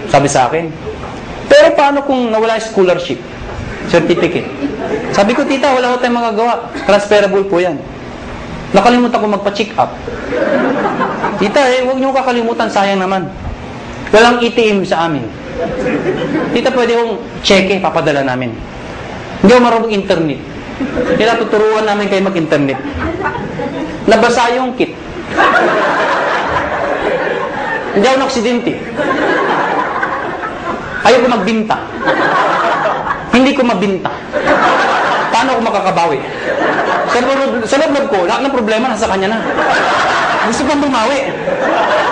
[SPEAKER 1] Sabi sa akin. Pero paano kung nawala yung scholarship? Certificate. Sabi ko, tita, wala ko tayong magagawa. Transferable po yan. Nakalimutan ko magpa-check up. Tita, huwag niyo kakalimutan, sayang naman. Walang ATM sa amin. Tita, pwede kong cheque, papadala namin. Hindi ako marunong internet. Kaya tuturuan namin kayo mag-internet. Nabasa yung kit. Hindi ako na-aksidente. Ayoko magbinta. Hindi ko mabinta. Paano ako makakabawi? Sa loob ko, lahat ng problema nasa kanya na. Gusto kong bumawi.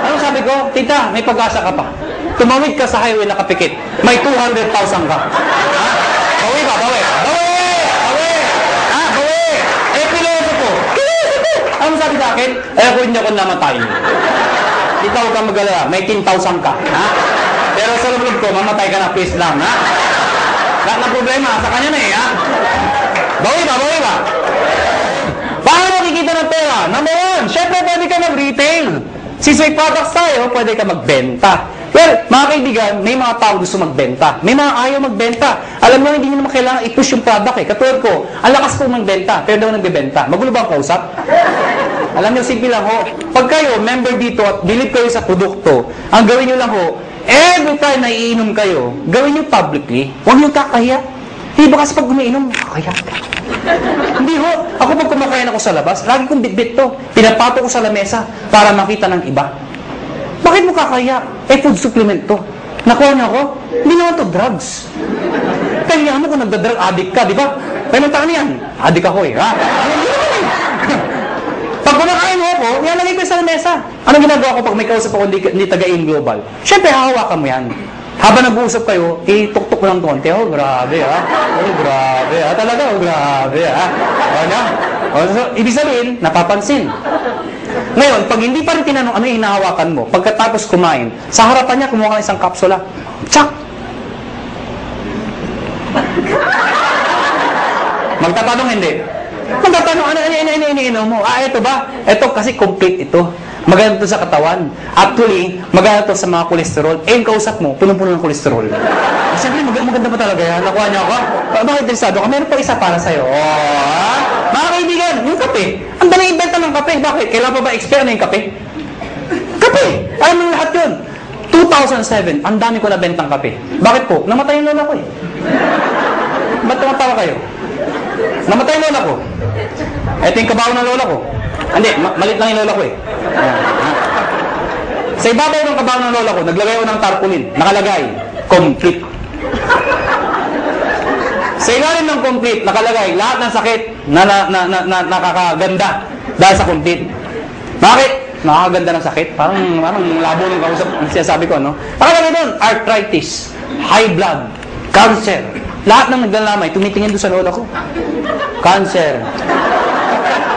[SPEAKER 1] Ano sabi ko? Tita, may pag-asa ka pa. Tumawid ka sa highway na kapikit. May 200,000 ka. Ha? Bawi ba? Bawi. Bawi! Bawi! Ha? Bawi! Eh, piloso ko. Ano sabi sa akin? Eh, ako hindi ako namatay. Tita, huwag kang mag-alala. May 10,000 ka. Ha? Pero sa loob ko, mamatay ka na, please lang. Ha? Lahat ng problema, sa kanya na eh. Ha? Bawi ba? Bawi ba? Paano makikita ng pera? Number one, syempre pwede ka mag-retail. Since may products tayo, pwede ka magbenta. Well, mga kaibigan, may mga tao gusto magbenta. May mga ayaw magbenta. Alam mo, hindi nyo naman kailangan i-push yung product eh. Katulad ko, ang lakas ko magbenta, pero daw nagbebenta. Magulo ba ang kausap? Alam nyo, simple lang ho. Pag kayo, member dito at believe kayo sa produkto, ang gawin nyo lang ho, every time na iinom kayo, gawin nyo publicly. Huwag nyo kakahiya. Hindi ba kasi pag umiinom, kakahiya. Hindi ho. Ako pag kumakain ako sa labas, lagi kong bitbit to. Pinapato ko sa lamesa para makita ng iba. Bakit mo kakaya? Eh, food supplement to. Nakuha niyo ako? Hindi naman to drugs. Kaya mo kung nagda-drug addict ka, di ba? Kaya nang yan. Addict ako eh, ha? Hindi naman eh. Pag kumakain mo ako, nilalagay ko sa lamesa. Anong ginagawa ko pag may kausap ako hindi taga-in global? Siyempre, hahawakan mo yan. Habang nag-uusap kayo, ituktok mo lang konti. Oh, grabe ha. Oh, grabe ha. Talaga, oh, grabe ha. O na. So, ibig sabihin, napapansin. Ngayon, pag hindi pa rin tinanong ano yung hinahawakan mo, pagkatapos kumain, sa harapan niya, kumuha ka ng isang kapsula. Tsak! Magtatanong hindi. Magtatanong, ano iniinom mo? Ah, ito ba? Ito kasi complete ito. Maganda to sa katawan. Actually, maganda to sa mga kolesterol. Eh, yung kausap mo, punong-puno ng kolesterol. Siyempre, maganda pa talaga yan. Nakuha niya ako. Bakit interesado ka? Meron pa isa para sa'yo. Oh, mga kaibigan, yung kape. Ang dali ibenta ng kape. Bakit? Kailan pa ba expire na yung kape? Kape! Alam mo lahat yun. 2007, ang dami ko nabentang kape. Bakit po? Namatay yung lola ko eh. Ba't tumatawa kayo? Namatay yung lola ko. Ito yung kabaho ng lola ko. Hindi, malit lang yung lola ko eh. Sa ibabaw ng kabaho ng lola ko, naglagay ako ng tarpaulin. Nakalagay, complete. Sa ilalim ng complete, nakalagay, lahat ng sakit na nakakaganda dahil sa complete. Bakit? Nakakaganda ng sakit? Parang labo ng kausap, ang sinasabi ko, no? Nakalagay doon, arthritis, high blood, cancer. Lahat ng naglalamay, tumitingin doon sa lola ko. Cancer,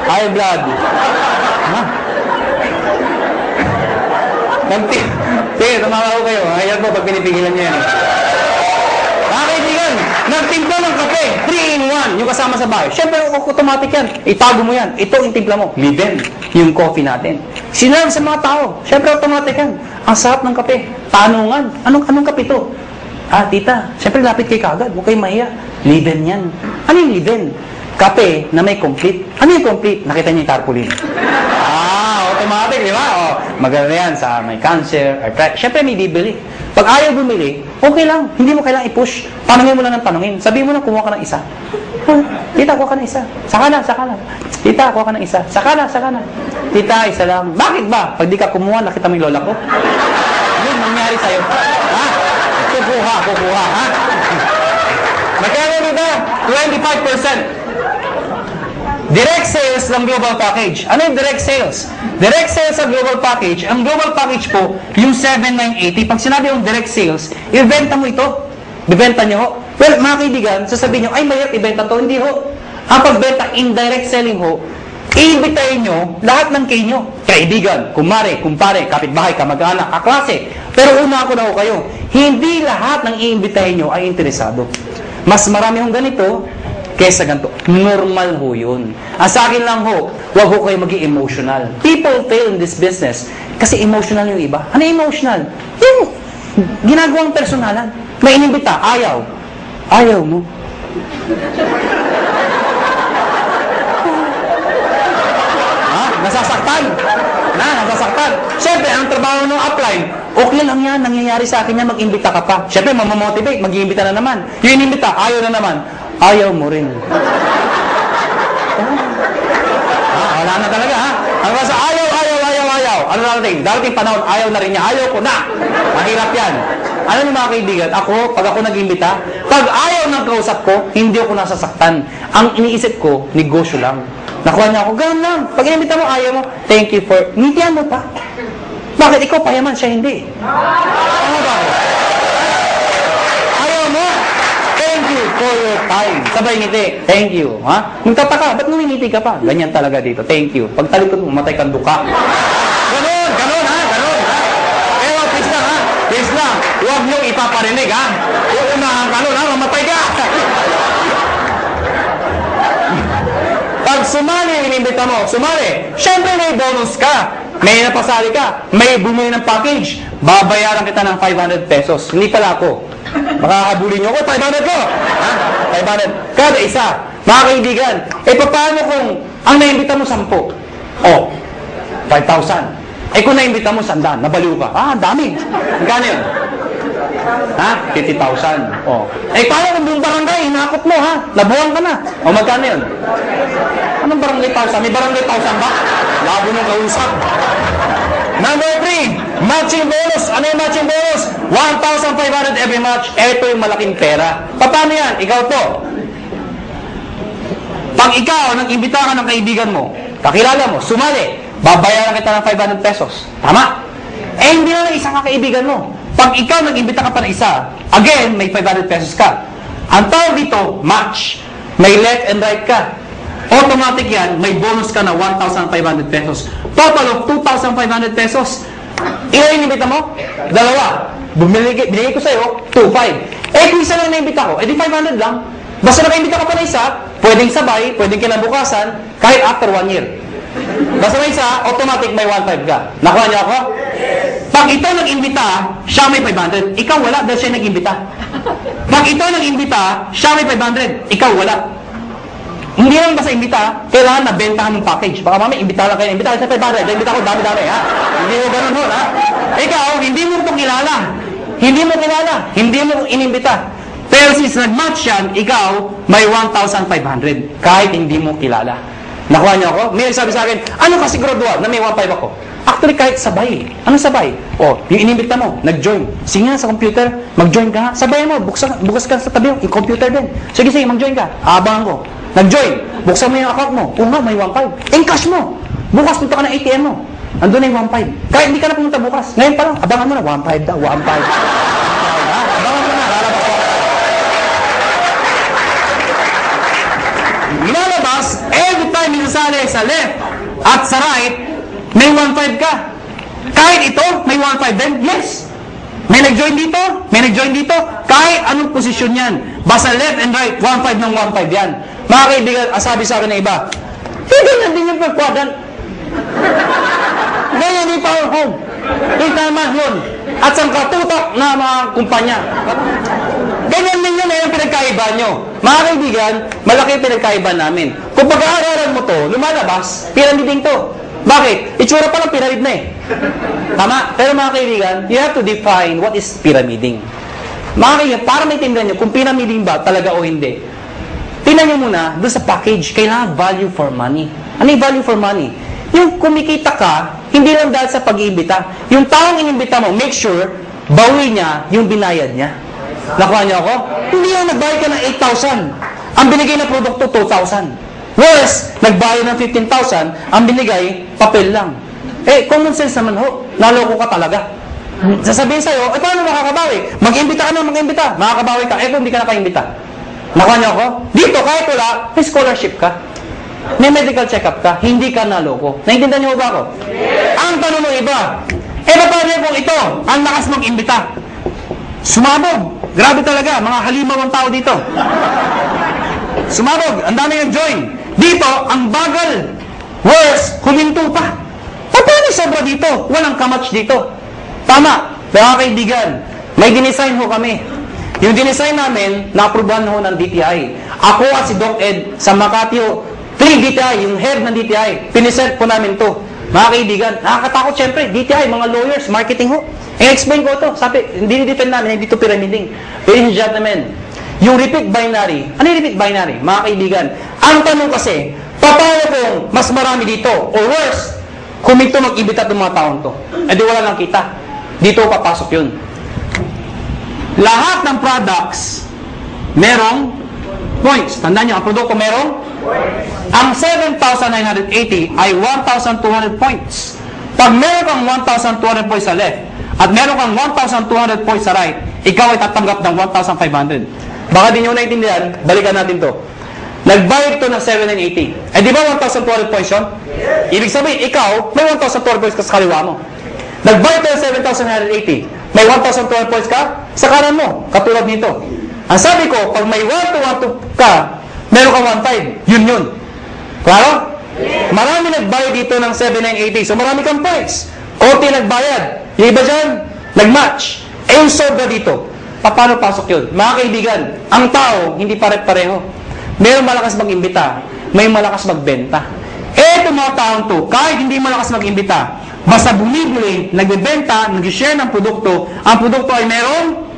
[SPEAKER 1] high blood. Ha? Sige, tumawa ko kayo. Ayan po pag pinipigilan niya yan. Mga kaibigan, nagtimpla ng kape, 3-in-1, yung kasama sa bahay. Siyempre, automatic yan. Itago mo yan. Ito yung timpla mo. Liben, yung coffee natin. Sinerve sa mga tao. Siyempre, automatic yan. Ang sarap ng kape. Tanungan. Anong kape to? Ah, tita, siyempre lapit kay kagad. Huwag kayong mahiya. Liben yan. Ano yung liben? Kape na may complete. Ano yung complete? Nakita niyo yung tarpaulin. Automatic, di ba? O, maganda yan sa may cancer, arthritis. Siyempre may bibili. Pag ayaw bumili, okay lang. Hindi mo kailangan i-push. Tanungin mo lang ng tanungin. Sabihin mo lang, kumuha ka ng isa. Tita, kuha ka ng isa. Saka na. Tita, kuha ka ng isa. Saka na. Tita, isa lang. Bakit ba? Pag di ka kumuha, nakita mo yung lola ko. Yun, nangyari sa'yo. Ha? Kukuha, ha? Magkano dito? 25%. Direct sales ng global package. Ano yung direct sales? Direct sales sa global package, ang global package po, yung 7,980. Pag sinabi yung direct sales, ibenta mo ito. Bibenta nyo ho. Well, mga kaibigan, sasabihin nyo, ay mahirap ibenta to. Hindi ho. Ang pagbenta, indirect selling ho, iimbitahin nyo lahat ng kayo. Kaibigan, kumare, kumpare, kapitbahay, kamag-anak, kaklase. Pero una ako na ho kayo, hindi lahat ng iimbitahin nyo ay interesado. Mas marami hong ganito, kesa ganito. Normal ho yun. Sa akin lang ho, huwag ho kayo maging emotional. People fail in this business kasi emotional yung iba. Ano yung emotional? Yung ginagawang personalan. May inimbita, ayaw. Ayaw mo. Nasasaktan. Nasasaktan. Siyempre, ang trabaho ng upline, okay lang yan, nangyayari sa akin yan, mag-imbita ka pa. Siyempre, mamamotivate, mag-iimbita na naman. Yung inimbita, ayaw na naman. Ayaw mo rin. Wala na talaga, ha? Ang sa ayaw. Ano darating? Darating panahon, ayaw na rin niya. Ayaw ko na. Mahirap yan. Ano yung mga kaibigan? Pag ako nag-imbita, pag ayaw ng kausap ko, hindi ako nasasaktan. Ang iniisip ko, negosyo lang. Nakuha niya ako, ganun lang. Pag inimbita mo, ayaw mo, thank you for, ngitian mo pa. Bakit ikaw payaman, siya hindi? Ano ba? Ayaw mo, thank you for your time. Sabay ngiti, thank you. Ha? Magtataka, ba't ngumingiti ka pa? Ganyan talaga dito, thank you. Pag talikod mo, matay kang duka. Ganun, ganun ha, ganun ha. Pero please lang ha, please lang. Huwag niyong ipaparinig ha. Uunahan ka nun ha, mamatay ka. Pag sumali yung inimbita mo, sumali. Siyempre may bonus ka. May napasali ka. May bumili ng package. Babayaran kita ng 500 pesos. Hindi pala ako. Makakabuli niyo ako, 500 ko. Ha? 500. Kada isa. Mga kaibigan, paano kung ang naimbita mo 10? Oh, 5,000. Kung naimbita mo 100, nabaliw ka. Ang dami. Magkano yun? Ha? 50,000. Oh. Paano kung buong barangay, hinakot mo ha? Nabuwang ka na. O magkano yun? Anong barangay 1,000? May barangay 1,000 ba? Labo nung kausap. Number 3, matching bonus. Ano yung matching bonus? 1,500 every match. Ito yung malaking pera. Paano yan? Ikaw to. Pag ikaw, nag-imbita ka ng kaibigan mo, kakilala mo, sumali, babayaran kita ng 500 pesos. Tama? Hindi na lang isang kakaibigan mo. Pag ikaw nag-imbita ka pa ng isa, again, may 500 pesos ka. Ang tawag dito, match. May left and right ka. Automatic yan, may bonus ka na 1,500 pesos. Total of 2,500 pesos. Ilan yung imbita mo? 2. Binigay ko sa'yo, 2,500. Kung isa lang na-imbita ko, di 500 lang. Basta naka-imbita ka pa na isa, pwedeng sabay, pwedeng kinabukasan, kahit after 1 year. Basta may isa, automatic may 1,500 ka. Nakuha niyo ako? Pag ito nag-imbita, siya may 500. Ikaw wala dahil siya nag-imbita. Pag ito nag-imbita, siya may 500. Ikaw wala. Hindi lang basta imbita, kailangan nabentahan ng package. Baka mamaya, imbita lang kayo, imbita kayo sa 500, imbita ko dami-dami, ha? Hindi mo ganun ho, ha? Ikaw, hindi mo ito kilala. Hindi mo kilala. Hindi mo inimbita. Pero since nag-match yan, ikaw, may 1,500. Kahit hindi mo kilala. Nakuha niyo ako? May sabi sa akin, ano kasi graduate na may 1,500 ako? Actually, kahit sabay. Ano sabay? O, yung inimbita mo, nag-join. Sige nga sa computer, mag-join ka nga. Sabay mo, bukas ka sa tabi, yung computer din. Sige, mag-join ka. Abangan ko. Nag-join. Buksan mo yung account mo. Oo nga, may 1,500. Encash mo. Bukas punta ka ng ATM mo. Andun na yung 1,500. Kahit hindi ka na pumunta bukas. Ngayon pa lang, abangan mo na, 1,500 daw, 1,500. Abangan mo na, lalabas ko. Lalabas, every time minasali sa left at sa right, may 1,500 ka. Kahit ito, may 1,500 din. Yes. May nag-join dito, may nag-join dito. Kahit anong posisyon yan. Basta left and right, 1,500 ng 1,500 yan. Mga kaibigan, sabi sa akin na iba, ganyan din yung per quadrant. Ganyan din power home. Kita naman yun. At sa katutok na mga kumpanya. Ganyan din yun yung pinagkaiba nyo. Mga kaibigan, malaki yung pinagkaiba namin. Kung pag-aaralan mo to, lumalabas, pyramiding to. Bakit? Itsura pa lang pyramid na eh. Tama? Pero mga kaibigan, you have to define what is pyramiding. Mga kaibigan, para maintindihan nyo kung pyramiding ba talaga o hindi, tingnan nyo muna doon sa package, kailangan value for money. Ano yung value for money? Yung kumikita ka, hindi lang dahil sa pag-iimbita. Yung taong inimbita mo, make sure, bawi niya yung binayad niya. Nakuha niyo ako? Hindi yung nagbayad ka ng 8,000. Ang binigay na produkto, 2,000. Worse, nagbayad ng 15,000, ang binigay, papel lang. Common sense naman ho, naloko ka talaga. Sasabihin sa'yo, paano makakabawi? Mag-imbita ka na, mag-imbita. Makakabawi ka, kung hindi ka nakaimbita. Nakuha niyo ako? Dito, kahit wala, may scholarship ka. May medical check-up ka, hindi ka naloko. Naintindihan niyo ba ako? Ang tanong ng iba, paano kung ito, ang lakas mag-imbita? Sumabog. Grabe talaga, mga halimaw ang tao dito. Sumabog, ang dami yung join. Dito, ang bagal. Worse, huminto pa. Paano sobra dito? Walang kamatch dito. Tama, mga kaibigan, may dinesign ho kami. Yung dinesign namin, na-aprobahan ho ng DTI. Ako at si Doc Ed sa Makati ho, DTI, yung head ng DTI, pinisert po namin to. Mga kaibigan, nakakatakot syempre, DTI, mga lawyers, marketing ho. Explain ko ito. Sabi, hindi ni-defend namin, hindi ito pyramiding. Ladies and gentlemen, yung repeat binary, ano yung repeat binary? Mga kaibigan, ang tanong kasi, paano kung mas marami dito? Or worse, kung ito mag-ibita itong mga taon to? Di wala lang kita. Dito papasok yun. Lahat ng products, merong points. Tandaan nyo, ang produkto merong? Ang 7,980 ay 1,200 points. Pag meron kang 1,200 points sa left, at meron kang 1,200 points sa right, ikaw ay tatanggap ng 1,500. Baka di nyo naintindihan, balikan natin to. Nagbayad to ng 7,980. Eh di ba 1,200 points yun? Ibig sabihin, ikaw, may 1,200 points ka sa kaliwa mo. Nagbayad to ng 7,980. May 1,200 points ka sa kanan mo, katulad nito. Ang sabi ko, pag may 1,200 ka, meron kang 1,500. Yun. Klaro? Marami nagbayad dito ng 7,980. So marami kang points. Konti nagbayad. Yung iba dyan, nag-match. Eh yung sobra dito. Paano pasok yun? Mga kaibigan, ang tao, hindi pare-pareho. Mayroong malakas mag-imbita, may malakas magbenta. Eto mga taong to, kahit hindi malakas mag-imbita, basta bumibili, nagbebenta, nag-share ng produkto, ang produkto ay merong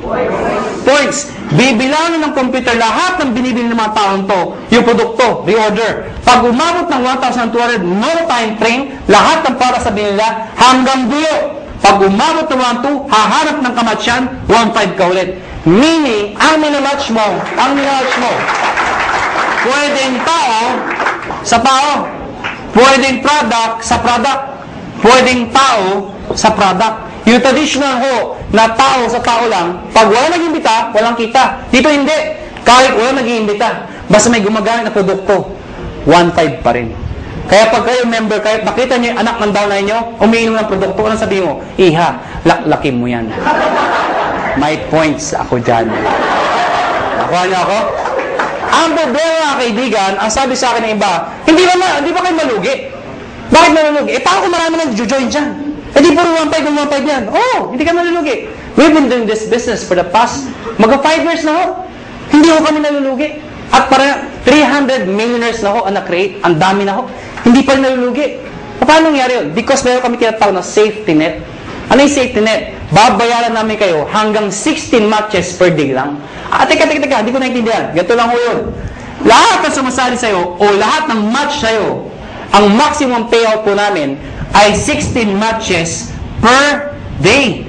[SPEAKER 1] points. Bibilangin ng computer lahat ng binibili ng mga taong to, yung produkto, reorder. Pag umabot ng 1,200, no time frame, lahat ng para sa binila hanggang dulo. Pag umabot ng 1,200, hahanap ng kamatsyan, 1,500 ka ulit. Meaning, ang minamatch mo, pwedeng tao sa tao, pwedeng product sa product, pwedeng tao sa product. Yung traditional ho, na tao sa tao lang, pag wala nag-imbita, walang kita. Dito hindi. Kahit wala nag-imbita, basta may gumagamit na produkto, 1,500 pa rin. Kaya pag kayo member, kahit nakita nyo yung anak ng downline nyo, umiinom ng produkto, anong sabihin mo? Iha, laklakin mo yan. May points ako dyan. Nakuha niyo ako? Ang problema mga kaibigan, ang sabi sa akin ng iba, hindi ba kayo malugi? Bakit malugi? Eh paano kung marami nang join dyan? Eh di puro 1,500 yan. Oh, hindi ka malulugi. We've been doing this business for the past, mag 5 years na ho. Hindi ho kami nalulugi. At para 300 millionaires na ho ang na-create, ang dami na ho. Hindi pa rin nalulugi. Paano nangyari yun? Because meron kami tinatawag na safety net. Ano yung safety net? Babayaran namin kayo hanggang 16 matches per day lang. Teka, hindi ko naintindihan. Ganito lang ho yun. Lahat ng sumasali sa'yo o lahat ng match sa'yo, ang maximum payout po namin ay 16 matches per day.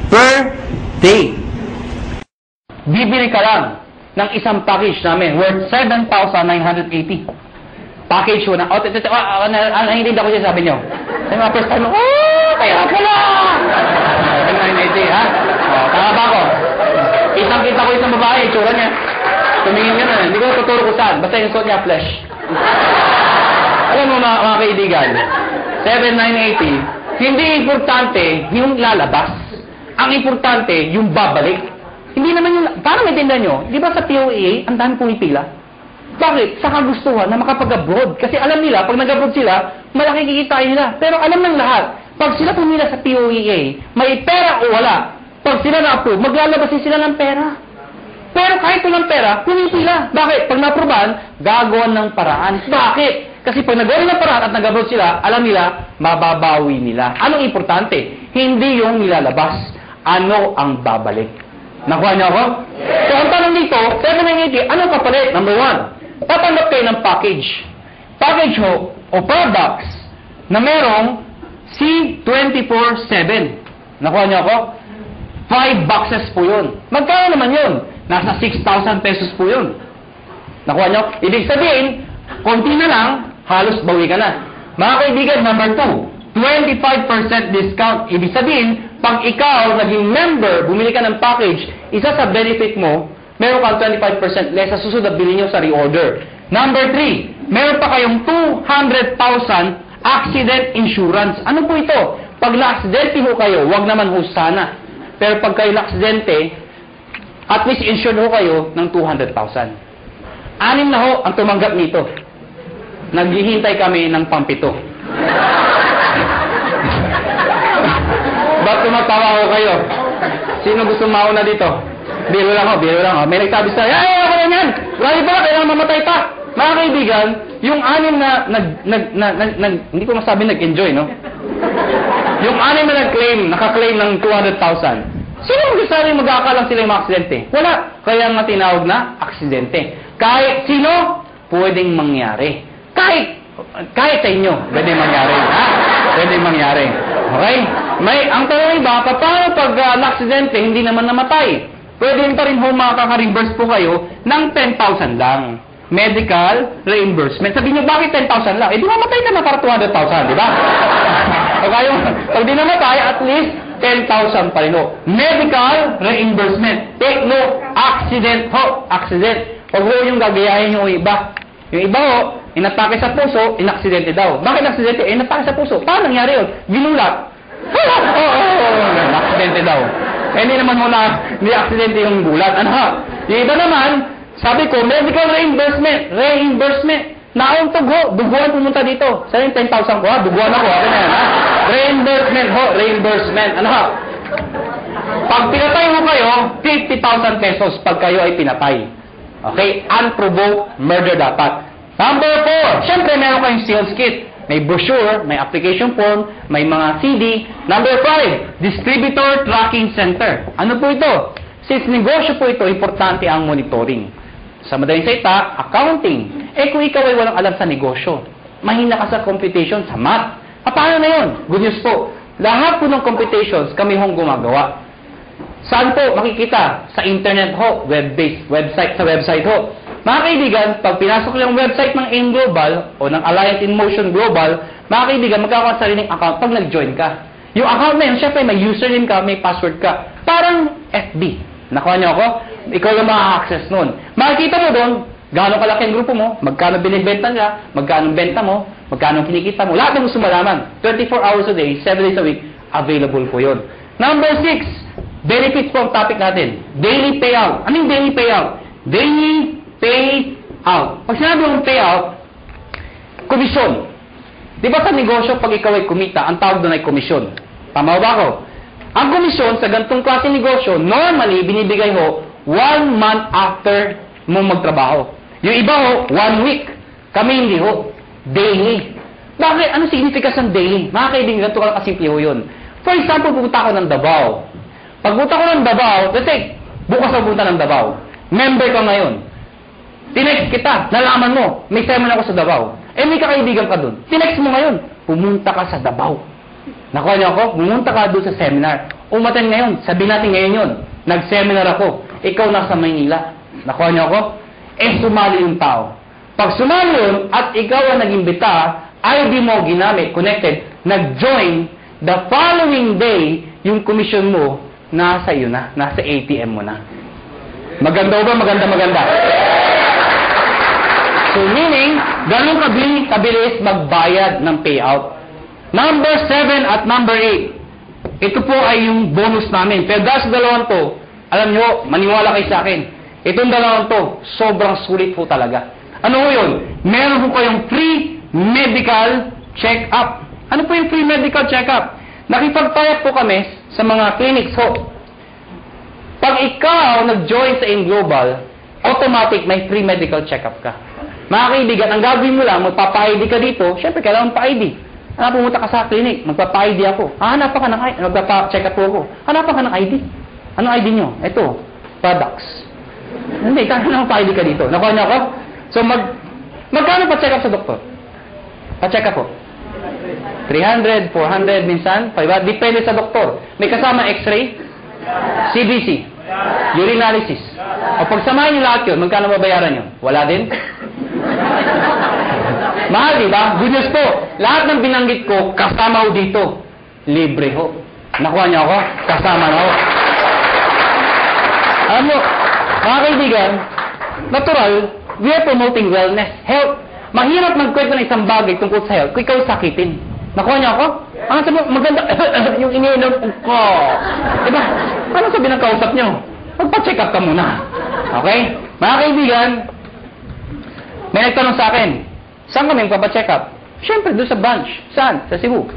[SPEAKER 1] Per day. Bibili ka lang ng isang package namin worth 7,980. Package ko na, nahindihan ko siya sabi nyo. Sa mga first time, kaya pala! 7,980, ha? Tama ba ako? Kitang-kita ko isang babae, itsura niya. Tumingin ka na, hindi ko tuturo ko saan. Basta yung suot niya, flesh. Alam mo mga kaibigan, 7,980, hindi importante yung lalabas. Ang importante, yung babalik. Hindi naman yung, paano maintindihan nyo? Di ba sa POEA, ang dami pumipila? Bakit? Sa kagustuhan na makapag-abroad. Kasi alam nila, pag nag-abroad sila, malaki kikitain nila. Pero alam ng lahat, pag sila pumila sa POEA, may pera o wala. Pag sila na-approve, maglalabasin sila ng pera. Pero kahit walang pera, pumipila. Bakit? Pag na-approvean, gagawan ng paraan. Bakit? Kasi pag nagawa ng paraan at nag-abroad sila, alam nila, mababawi nila. Anong importante? Hindi yung nilalabas. Ano ang babalik? Nakuha niyo ako? Yes. So, ang tanong dito, 7,980, anong kapalit? Number 1, tatanggap kayo ng package. Package ho, o products, na merong C24/7. Nakuha niyo ako? 5 boxes po yun. Magkano naman yun? Nasa 6,000 pesos po yun. Nakuha niyo? Ibig sabihin, konti na lang, halos bawi ka na. Mga kaibigan, number 2, 25% discount. Ibig sabihin, pag ikaw naging member, bumili ka ng package, isa sa benefit mo, meron kang 25% less sa susunod na bilhin nyo sa reorder. Number 3, meron pa kayong 200,000 accident insurance. Ano po ito? Pag na-aksidente ho kayo, wag naman ho sana. Pero pag kayo na-aksidente, at least insured ho kayo ng 200,000. 6 na ho ang tumanggap nito. Naghihintay kami ng pampito. Ba't tumatawa ko kayo? Sino gusto mauna dito? Biro lang ho. May nagsabi sa, ako na yan! Grabe pala, kailangan mamatay pa! Mga kaibigan, yung 6 na hindi ko masabi nag-enjoy, no? Yung 6 na naka-claim ng 200,000. Sino magsasabi mag-aakalang sila yung mga aksidente? Wala. Kaya nga tinawag na aksidente. Kahit sino, pwedeng mangyari. Kahit sa inyo, pwedeng mangyari. Ha? Pwedeng mangyari. Okay? Ang tanong iba, paano pag na-aksidente, hindi naman namatay? pwede pa rin ho makaka-reimburse po kayo ng 10,000 lang. Medical reimbursement. Sabi niyo, bakit 10,000 lang? Eh, di mamatay na para 200,000, di ba? Pag di namatay, at least 10,000 pa rin ho. Medical reimbursement. Take note, accident ho. Accident. Huwag ho yung gagayahin yung iba. Yung iba ho, inatake sa puso, inaksidente daw. Bakit aksidente? Inatake sa puso. Paano nangyari yun? Ginulat. Aksidente daw. Hindi naman ho na, hindi aksidente yung gulat. Ano ha? Yung iba naman, sabi ko, medical reimbursement. Nauntog ho, duguan pumunta dito. Sa yung 10,000 ko ha, duguan ako. Ano yan ha? Reimbursement ho, reimbursement. Ano ha? Pag pinatay mo kayo, 50,000 pesos pag kayo ay pinatay. Okay? Unprovoked murder dapat. Number 4, syempre meron kayong sales kit. May brochure, may application form, may mga CD. Number 5, distributor tracking center. Ano po ito? Since negosyo po ito, importante ang monitoring. Sa madaling salita, accounting. Eh kung ikaw ay walang alam sa negosyo, mahina ka sa computation, sa math. Paano na yun? Good news po. Lahat po ng computations kami hong gumagawa. Saan po makikita? Sa internet ho, web-based, sa website ho. Mga kaibigan, pag pinasok yung website ng AIM Global o ng Alliance in Motion Global, mga kaibigan, magkakaroon sa sariling account pag nag-join ka. Yung account na yun, syempre may username ka, may password ka. Parang FB. Nakuha niyo ako? Ikaw lang maka-access nun. Makikita mo doon, gaano kalaki ang grupo mo, magkano binibenta niya, magkano benta mo, magkano kinikita mo. Lahat ng gusto malaman. 24 hours a day, 7 days a week, available po yun. Number 6, benefits po ang topic natin. Daily payout. Anong daily payout? Daily payout. Pag sinabi mong payout, komisyon. Di ba sa negosyo, pag ikaw ay kumita, ang tawag doon ay komisyon. Tama ba ako? Ang komisyon sa ganitong klase negosyo, normally, binibigay ho 1 month after mong magtrabaho. Yung iba ho, 1 week. Kami hindi ho. Daily. Bakit? Ano significance ng daily? Mga kaibigan, ganito ka lang kasimple ho yun. For example, pupunta ako ng Davao. Pag pupunta ko ng Davao, let's say, bukas ako pupunta ng Davao. Member ka ngayon. Tinext kita, nalaman mo, may seminar ako sa Davao. Eh, may kakaibigan ka dun. Tinext mo ngayon, pumunta ka sa Davao. Nakuha niyo ako? Pumunta ka doon sa seminar. Umaten ngayon, sabihin natin ngayon yun. Nag-seminar ako. Ikaw nasa Maynila. Nakuha niyo ako? Eh, sumali yung tao. Pag sumali yun, at ikaw ang nag-imbita, ID mo ginamit, connected, nag-join, the following day, yung commission mo, nasa iyo na, nasa ATM mo na. Maganda ba? Maganda. So, meaning, ganun kabilis magbayad ng payout. Number 7 at number 8. Ito po ay yung bonus namin. Pero dahil sa dalawang to, alam nyo, maniwala kayo sa akin. Itong dalawang to, sobrang sulit po talaga. Ano po yun? Meron po kayong free medical check-up. Ano po yung free medical check-up? Nakipag-tie po kami sa mga clinics ho. Pag ikaw nag-join sa AIM Global, automatic may free medical check-up ka. Mga kaibigan, ang gagawin mo lang, magpapa-ID ka dito, syempre kailangan pa-ID. Pumunta ka sa clinic, magpapa-ID ako. Hanapan ka ng ID, magpapa-check up ako. Hanapan ka ng ID. Anong ID nyo? Ito, products. Hindi, kailangan pa-ID ka dito. Nakuha niyo ako? So, magkano pa-check up sa doktor? Pa-check up po. 300, 400, minsan, 500. Depende sa doktor. May kasama x-ray, CBC, urinalysis. O pagsamahin niyo lahat yun, magkano mabayaran nyo? Wala din? Mahal, di ba? Good news po. Lahat ng binanggit ko, kasama ho dito. Libre ho. Nakuha niyo ako? Kasama na ho. Alam mo, mga kaibigan, natural, we are promoting wellness, health. Mahirap magkwento ng isang bagay tungkol sa health kung ikaw sakitin. Nakuha niyo ako? Ang sabi mo, maganda, yung iniinom ko. Diba? Ano sabi ng kausap niyo? Magpa-check up ka muna. Okay? Mga kaibigan, may nagtanong sa akin, saan kami magpapacheck up? Siyempre, doon sa branch. Saan? Sa Cebu.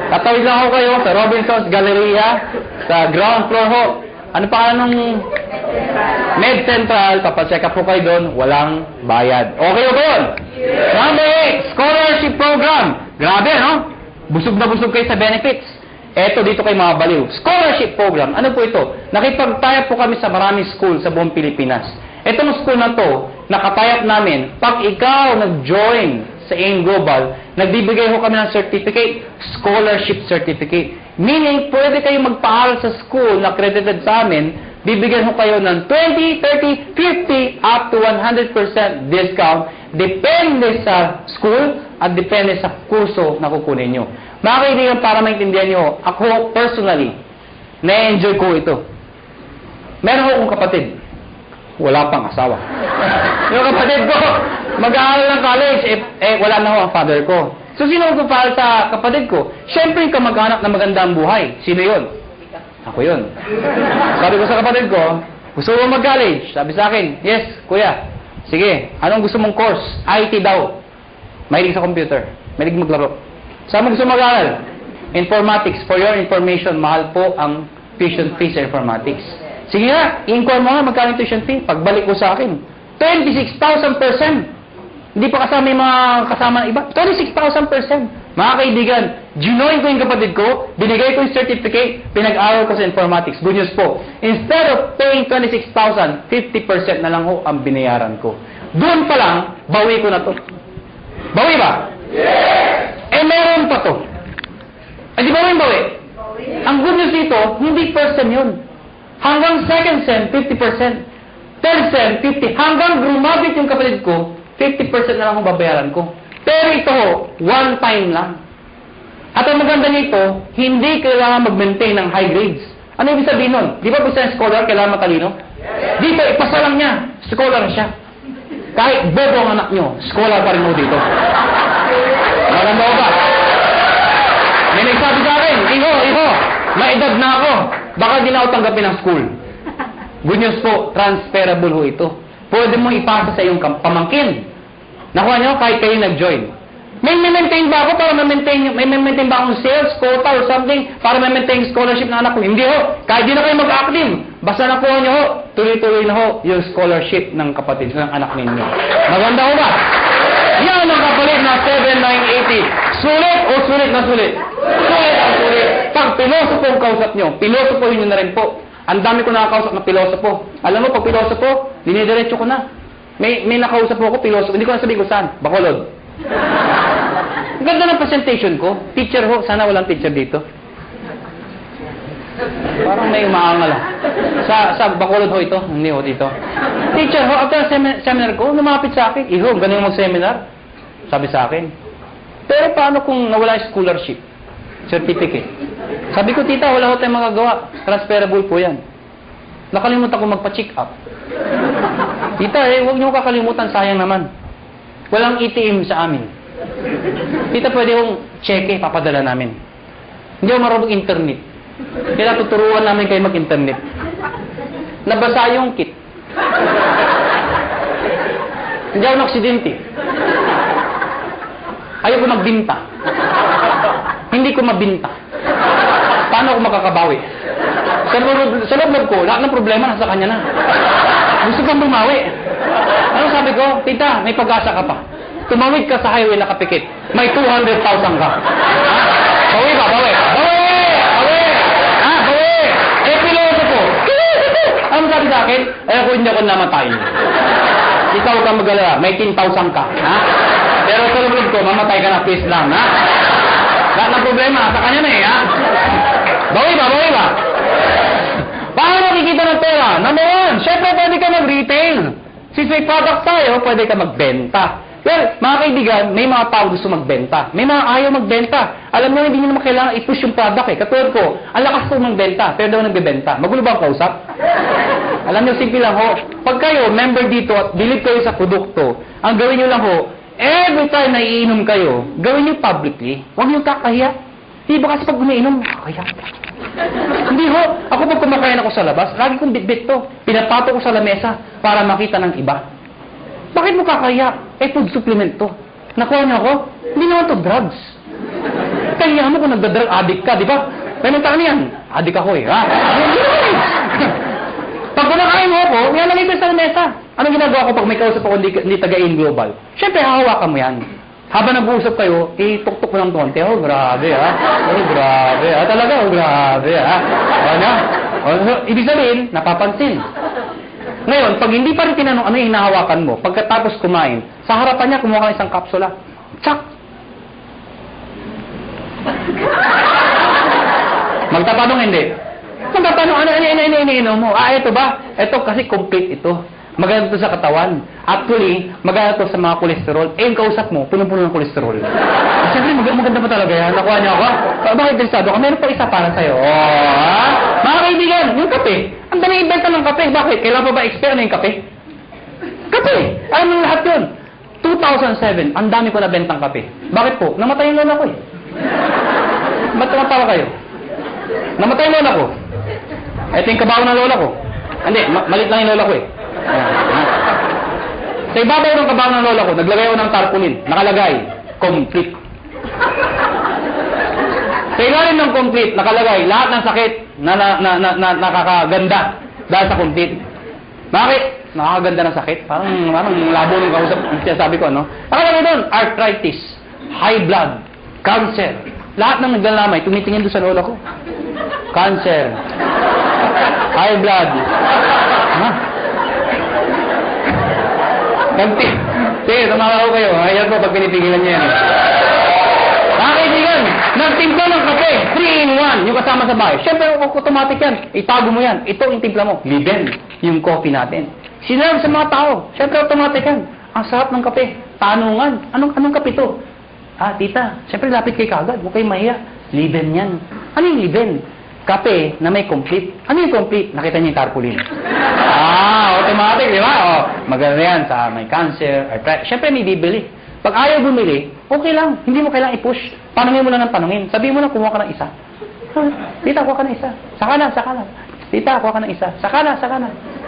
[SPEAKER 1] Tatawid lang ako kayo sa Robinson's Galleria, sa ground floor ho. Ano pa nung Med Central, papacheck up po kayo doon, walang bayad. Okay o doon? Number 8, scholarship program. Grabe, no? Busog na busog kayo sa benefits. Eto, dito kayo mga baliw. Scholarship program. Ano po ito? Nakipag-tie po kami sa maraming school sa buong Pilipinas. Itong school na to, nakatayap namin, pag ikaw nag-join sa AIM Global, nagbibigay ho kami ng certificate, scholarship certificate. Meaning, pwede kayo magpaaral sa school na accredited sa amin, bibigyan ko kayo ng 20, 30, 50, up to 100% discount. Depende sa school at depende sa kurso na kukunin nyo. Mga kaibigan, para maintindihan nyo, ako personally, na-enjoy ko ito. Meron akong kapatid. Wala pang asawa. Yung kapatid ko, mag-aaral ng college, wala na ho ang father ko. So, sino ang para sa kapatid ko? Siyempre, yung kamag-anak na maganda ang buhay. Sino yun? Ako yun. Sabi ko sa kapatid ko, gusto mo mag-college? Sabi sa akin, yes, kuya. Sige, anong gusto mong course? IT daw. Mahilig sa computer. Mahilig maglaro. Saan mo gusto mag-aaral? Informatics. For your information, mahal po ang tuition fee sa informatics. Sige nga, i-inquire mo nga magkano tuition fee. Pagbalik ko sa akin, 26,000%. Hindi pa kasama yung mga kasama ng iba. 26,000%. Mga kaibigan, ginoin ko yung kapatid ko, binigay ko yung certificate, pinag-aral ko sa informatics. Good news po. Instead of paying 26,000, 50% na lang ho ang binayaran ko. Doon pa lang, bawi ko na to. Bawi ba? Yes! Meron pa to. Di ba yung bawi? Ang good news dito, hindi first sem yun. Hanggang second sem, 50%. Third sem, 50%. Hanggang grumabit yung kapatid ko, 50% na lang ang babayaran ko. Pero ito ho, one time lang. At ang maganda nito, hindi kailangan mag-maintain ng high grades. Ano ibig sabihin nun? Di ba gusto ng scholar, kailangan matalino? Dito, ipasa lang niya. Scholar siya. Kahit bobo ang anak nyo, scholar pa rin mo dito. Maganda ko ba? May nagsabi sa akin, Iho, maedad na ako. Baka di na ako tanggapin ng school. Good news po, transferable ho ito. Pwede mo ipasa sa iyong pamangkin. Nakuha nyo, kahit kayo nag-join. May maintain ba ako para may maintain ba akong sales, quota, or something para may maintain scholarship ng anak ko? Hindi ho. Kahit di na kayo mag-active. Basta nakuha nyo ho, tuloy-tuloy na ho yung scholarship ng kapatid, ng anak ninyo. Maganda ho ba? Yan ang kapalit na 7,980. Sulit o sulit na sulit? Sulit ang sulit. Pag pilosopo ang kausap nyo, pilosopohin nyo na rin po. Ang dami ko nakakausap na pilosopo. Alam mo, pag pilosopo, dinidiretso ko na. May nakausap ko pilosopo. Hindi ko na sabihin ko saan. Bacolod. Ang ganda ng presentation ko. Teacher ho. Sana walang teacher dito. Parang may umaangal. Sa Bacolod ho ito. Hindi ho dito. Teacher ho, after seminar ko, lumapit sa akin. Iho, ganun mag-seminar. Sabi sa akin. Pero paano kung nawala yung scholarship? Certificate. Sabi ko, tita, wala ko tayong magagawa. Transferable po yan. Nakalimutan ko magpa-check up. Tita, huwag niyo kakalimutan, sayang naman. Walang ATM sa amin. Tita, pwede kong cheque, papadala namin. Hindi ako marunong internet. Kaya tuturuan namin kayo mag-internet. Nabasa yung kit. Hindi ako naksidente. Ayaw ko magbinta. Hindi ko mabinta. Paano ako makakabawi? Sa loob ko, lahat ng problema nasa kanya na. Gusto kang bumawi. Ano sabi ko? Tita, may pag-asa ka pa. Tumawid ka sa highway na kapikit. May 200,000 ka. Bawi ba? Bawi. Bawi! Bawi! Bawi! Piloso ko. Ano sabi sa akin? Ako hindi ako namatay. Ikaw huwag kang mag-alala. May 10,000 ka. Pero sa loob ko, mamatay ka na, please lang. Lahat ng problema, sa kanya na Bawi ba? Bawi ba? Paano makikita ng pera? Number one, syempre pwede ka mag-retail. Since may product tayo, pwede ka magbenta. Well, mga kaibigan, may mga tao gusto magbenta. May mga ayaw magbenta. Alam mo, hindi nyo naman kailangan i-push yung product Katulad ko, ang lakas ko magbenta, pero daw nagbebenta. Magulo ba ang kausap? Alam nyo, simple lang ho. Pag kayo, member dito at believe kayo sa produkto, ang gawin nyo lang ho, every time na iinom kayo, gawin nyo publicly. Huwag nyo kakahiya. Di ba kasi pag umiinom, kakahiya. Hindi ho. Ako pag kumakain ako sa labas, lagi kong bitbit to. Pinapato ko sa lamesa para makita ng iba. Bakit mo kakahiya? Food supplement to. Nakuha niyo ako? Hindi naman to drugs. Kaya mo kung nagda-drug addict ka, di ba? May nagtaka niyan. Addict ako Pag kumakain mo ako, yan lang ito sa lamesa. Anong ginagawa ko pag may kausap ako hindi taga-in global? Siyempre, hahawakan mo yan. Habang nag-uusap kayo, ituktok mo ng konti. Oh, grabe Oh, grabe Talaga, oh, grabe Ibig sabihin, napapansin. Ngayon, pag hindi pa rin tinanong ano yung hinahawakan mo, pagkatapos kumain, sa harapan niya, kumuha ka ng isang kapsula. Tsak! Magtatanong hindi. Magtatanong, ano mo? Ito ba? Ito kasi complete ito. Maganda to sa katawan. Actually, maganda to sa mga kolesterol. Eh, yung kausap mo, punong-puno ng kolesterol. Siyempre, maganda pa talaga yan. Nakuha niyo ako? Bakit interesado ka? Meron pa isa para sa'yo. Mga kaibigan, yung kape. Ang dali ibenta ng kape. Bakit? Kailan pa ba expire na yung kape? Kape! Alam mo lahat yun. 2007, ang dami ko na bentang kape. Bakit po? Namatay yung lola ko eh. Ba't tumatawa kayo? Namatay yung lola ko. Ito yung kabaho ng lola ko. Hindi, malit lang yung lola ko eh. Sa ibabaw ng kabaho ng lola ko, naglagay ako ng tarpaulin. Nakalagay, complete. Sa ilalim ng complete, nakalagay, lahat ng sakit na nakakaganda dahil sa complete. Bakit? Nakakaganda ng sakit? Parang labo ng kausap. Ang sinasabi ko, no? Nakalagay doon, arthritis, high blood, cancer. Lahat ng naglalamay, tumitingin doon sa lola ko. Cancer, high blood. Ha? Sige, tumaka ko kayo. Ayan ko pag pinipigilan niya yan. Kaibigan, nagtimpla ng kape, 3-in-1, yung kasama sa bahay. Siyempre, automatic yan. Itago mo yan. Ito yung timpla mo. Liben, yung coffee natin. Sinarap sa mga tao. Siyempre, automatic yan. Ang sarap ng kape. Tanungan. Anong kape to? Tita, siyempre, lapit kay kagad. Huwag kayo mahiya. Liben yan. Ano yung liben? Kape na may complete. Ano yung complete? Nakita niyo yung tarpaulin. Automatic, di ba? Maganda yan sa may cancer, arthritis. Siyempre, may bibili. Pag ayaw bumili, okay lang. Hindi mo kailangang i-push. Panungin mo lang ng panungin. Sabihin mo lang, kumuha ka ng isa. Tita, kuha ka ng isa. Saka na. Tita, kuha ka ng isa. Saka na.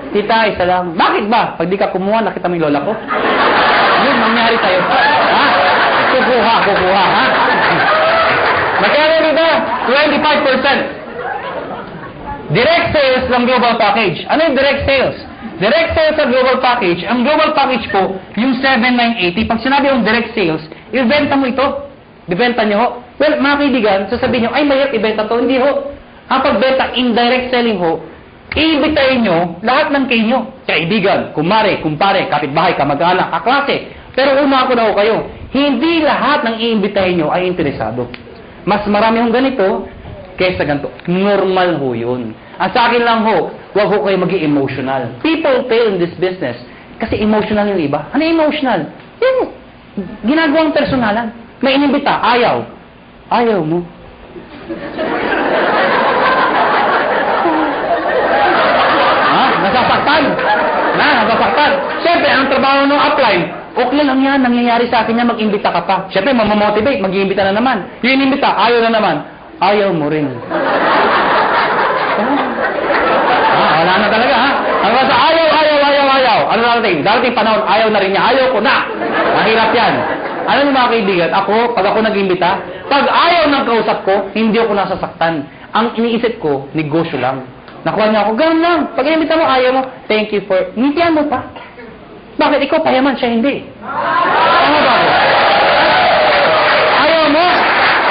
[SPEAKER 1] Tita, isa lang. Bakit ba? Pag di ka kumuha, nakita mo yung lola ko. Yun, mangyari tayo. Kukuha, ha? Magkano dito? 25%. Direct sales ng global package. Ano yung direct sales? Direct sales sa global package, ang global package po, yung 7,980, pag sinabi yung direct sales, ibenta mo ito. Ibenta nyo ho. Well, mga kaibigan, sasabihin nyo, ay mahirap ibenta to. Hindi ho. Ang pagbenta, indirect selling ho, iibitayin nyo lahat ng kayo nyo. Kaibigan, kumare, kumpare, kapitbahay, kamag-anak, kaklase. Pero umako na ho kayo, hindi lahat ng iimbitahin nyo ay interesado. Mas marami hong ganito, kaysa ganito. Normal ho yun. Ang sa akin lang ho, huwag ho kayo maging emotional. People fail in this business kasi emotional yung iba. Ano emotional? Yung ginagawang personalan. May inimbita, ayaw. Ayaw mo. Nasasaktan. Nasasaktan. Siyempre, ang trabaho ng upline, okay lang yan, nangyayari sa akin yan, mag-imbita ka pa. Siyempre, mamamotivate, mag-iimbita na naman. Yung inimbita, ayaw na naman. Ayaw mo rin. Wala na talaga, ha? Hanggang sa ayaw. Ano darating panahon, ayaw na rin niya. Ayaw ko na. Mahirap yan. Ano yung mga kaibigan? Pag ako nag-imbita, pag ayaw ng kausap ko, hindi ako nasasaktan. Ang iniisip ko, negosyo lang. Nakuha niya ako, gano'n lang. Pag inimbita mo, ayaw mo, thank you for... Ngitian mo pa. Bakit ikaw payaman, siya hindi? Ano ba? Ayaw mo?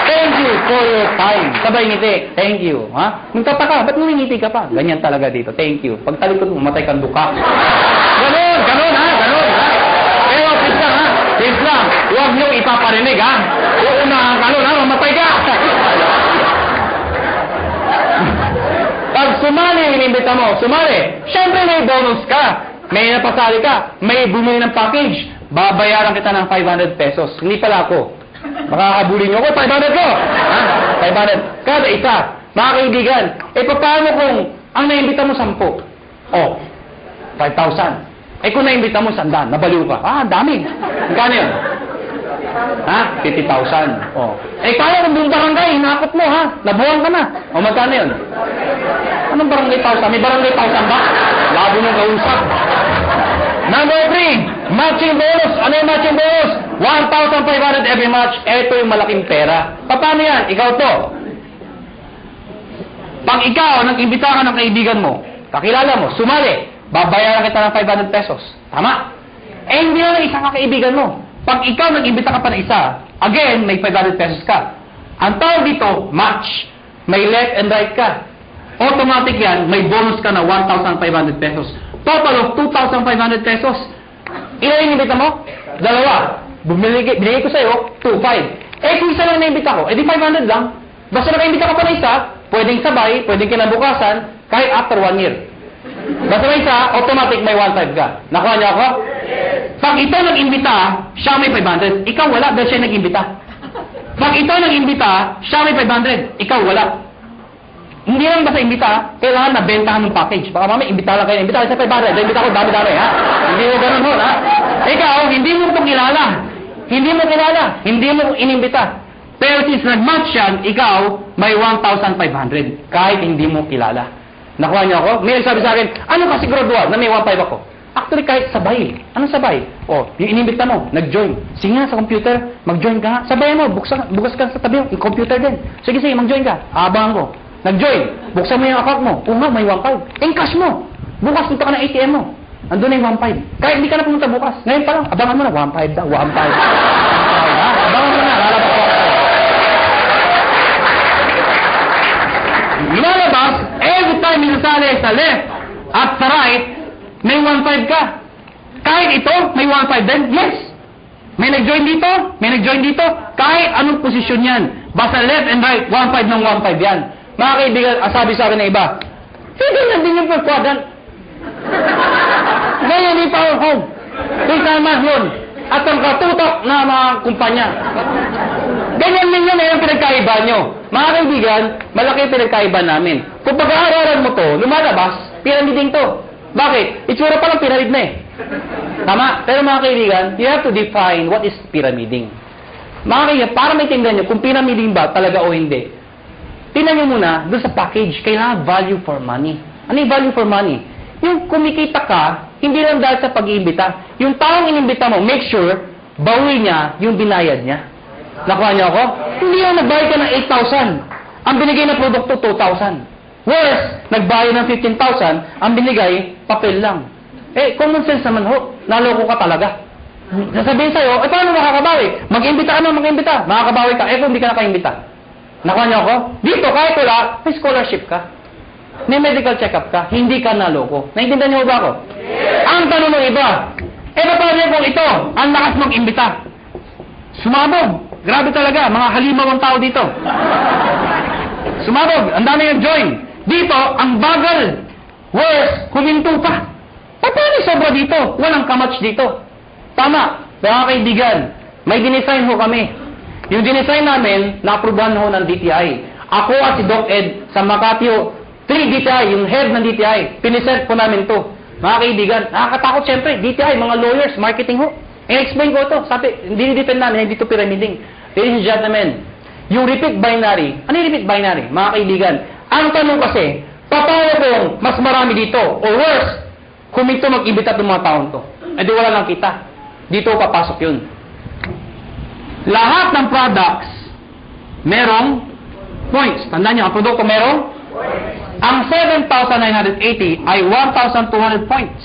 [SPEAKER 1] Thank you for your time. Sabay ngiti. Thank you. Ha? Magtataka, ba't ngumingiti ka pa? Ganyan talaga dito. Thank you. Pag talikod mo, matay kang duka. Ganon, ha? Pero, please lang. Huwag nyo ipaparinig, ha? Uunahan ka nun, ha? Mamatay ka. Pag sumali, inimbita mo, siyempre may bonus ka. May napasali ka. May bumili ng package. Babayaran kita ng 500 pesos. Hindi pala ako. Makakabuli nyo ako, 500 ko! Ha? 500. Kada isa. Mga kaibigan, paano kung ang naimbita mo 10? 5,000. Kung naimbita mo 100, nabaliw ka. Dami. Magkano yun? 50,000. Paano kung doon barangay, hinakot mo, ha? Nabuhan ka na. Magkano yun? Anong barangay 1,000? May barangay 1,000 ba? Labo nung kausap. Number 3, matching bonus. Ano yung matching bonus? 1,500 every match. Ito yung malaking pera. Paano yan? Ikaw to. Pag ikaw, nag-imbita ka ng kaibigan mo, kakilala mo, sumali, babayaran kita ng 500 pesos. Tama? Hindi na isang kaibigan mo. Pag ikaw nag-imbita ka pa ng isa, again, may 500 pesos ka. Ang tawag dito, match. May left and right ka. Automatic yan, may bonus ka na 1,500 pesos. Total of 2,500 pesos. Ilan yung imbita mo? 2. Binigay ko sa'yo, 2,500. Kung isa lang na-imbita ko, di 500 lang. Basta naka-imbita ka pa na isa, pwedeng sabay, pwedeng kinabukasan, kahit after 1 year. Basta may isa, automatic may 1.5 ka. Nakuha niyo ako? Pag ito nag-imbita, siya may 500. Ikaw wala dahil siya nag-imbita. Pag ito nag-imbita, siya may 500. Ikaw wala. Hindi lang basta imbita, kailangan na bentahan ng package. Baka mamaya, imbita lang kayo. Imbita kayo sa 500. Imbita ko dami-dami, ha? Hindi mo ganun ho, ha? Ikaw, hindi mo ito kilala. Hindi mo kilala. Hindi mo inimbita. Pero since nag-match yan, ikaw, may 1,500. Kahit hindi mo kilala. Nakuha niyo ako? May sabi sa akin, ano ka siguraduhan na may 1.5 ako? Actually, kahit sabay. Anong sabay? O, yung inimbita mo, nag-join. Sige nga sa computer, mag-join ka nga. Sabay mo, bukas ka sa tabi, yung computer din. Sige, mag-join ka. Abangan ko. Nag-join. Buksan mo yung account mo. Oo nga, may 1.5. Encash mo. Bukas punta ka ng ATM mo. Andun na yung 1.5. Kahit hindi ka na pumunta bukas. Ngayon pa lang, abangan mo na. 1.5 daw. 1.5. Abangan mo na. Lalabas ko. Lumalabas, every time minasali sa left at sa right, may 1.5 ka. Kahit ito, may 1.5 din. Yes. May nag-join dito. May nag-join dito. Kahit anong posisyon yan. Basta left and right, 1.5 ng 1.5 yan. Mga kaibigan, sabi sa akin na iba, hindi na din yung per quadrant. Ngayon, yung power home. Kung sama yun. At ang katutok na mga kumpanya. Ganyan din yun, yung pinagkaiba nyo. Mga kaibigan, malaki yung pinagkaiba namin. Kung pag-aaralan mo to, lumalabas, pyramiding to. Bakit? Itsura pa lang pyramid na eh. Tama? Pero mga kaibigan, you have to define what is pyramiding. Mga kaibigan, para may tingnan nyo kung pyramiding ba talaga o hindi. Tingnan nyo muna, doon sa package, kailangan value for money. Ano yung value for money? Yung kumikita ka, hindi lang dahil sa pag-iimbita. Yung taong inimbita mo, make sure, bawi niya yung binayad niya. Nakuha niyo ako? Hindi yung nagbayad ka ng 8,000. Ang binigay na produkto, 2,000. Worse, nagbayad ng 15,000, ang binigay, papel lang. Common sense naman ho, naloko ka talaga. Sasabihin sa'yo, paano makakabawi? Mag-imbita ka na, mag-imbita. Makakabawi ka, kung hindi ka nakaimbita. Nakuha niyo ako? Dito, kahit wala, may scholarship ka. May medical check-up ka, hindi ka naloko. Naintindihan niyo ba ako? Ang tanong ng iba, paano kung ito, ang lakas mag-imbita? Sumabog. Grabe talaga, mga halimaw ang tao dito. Sumabog, ang dami nag-join. Dito, ang bagal. Worse, huminto pa. Paano sobra dito? Walang kamatch dito. Tama, mga kaibigan, may dinesign ho kami. Yung dinesign namin, na-aprobahan ho ng DTI. Ako at si Doc Ed sa Makati 3 DTI, yung head ng DTI, piniset po namin to. Mga kaibigan, nakakatakot syempre, DTI, mga lawyers, marketing ho. I-explain ko ito. Sabi, hindi depend namin, hindi ito pyramiding. Ladies and gentlemen, yung repeat binary, ano yung repeat binary? Mga kaibigan, ang tanong kasi, paano kung mas marami dito? Or worse, kung ito mag-ibita itong mga taon to. Di wala lang kita. Dito papasok yun. Lahat ng products, merong points. Tandaan nyo, ang produkto merong? Ang 7,980 ay 1,200 points.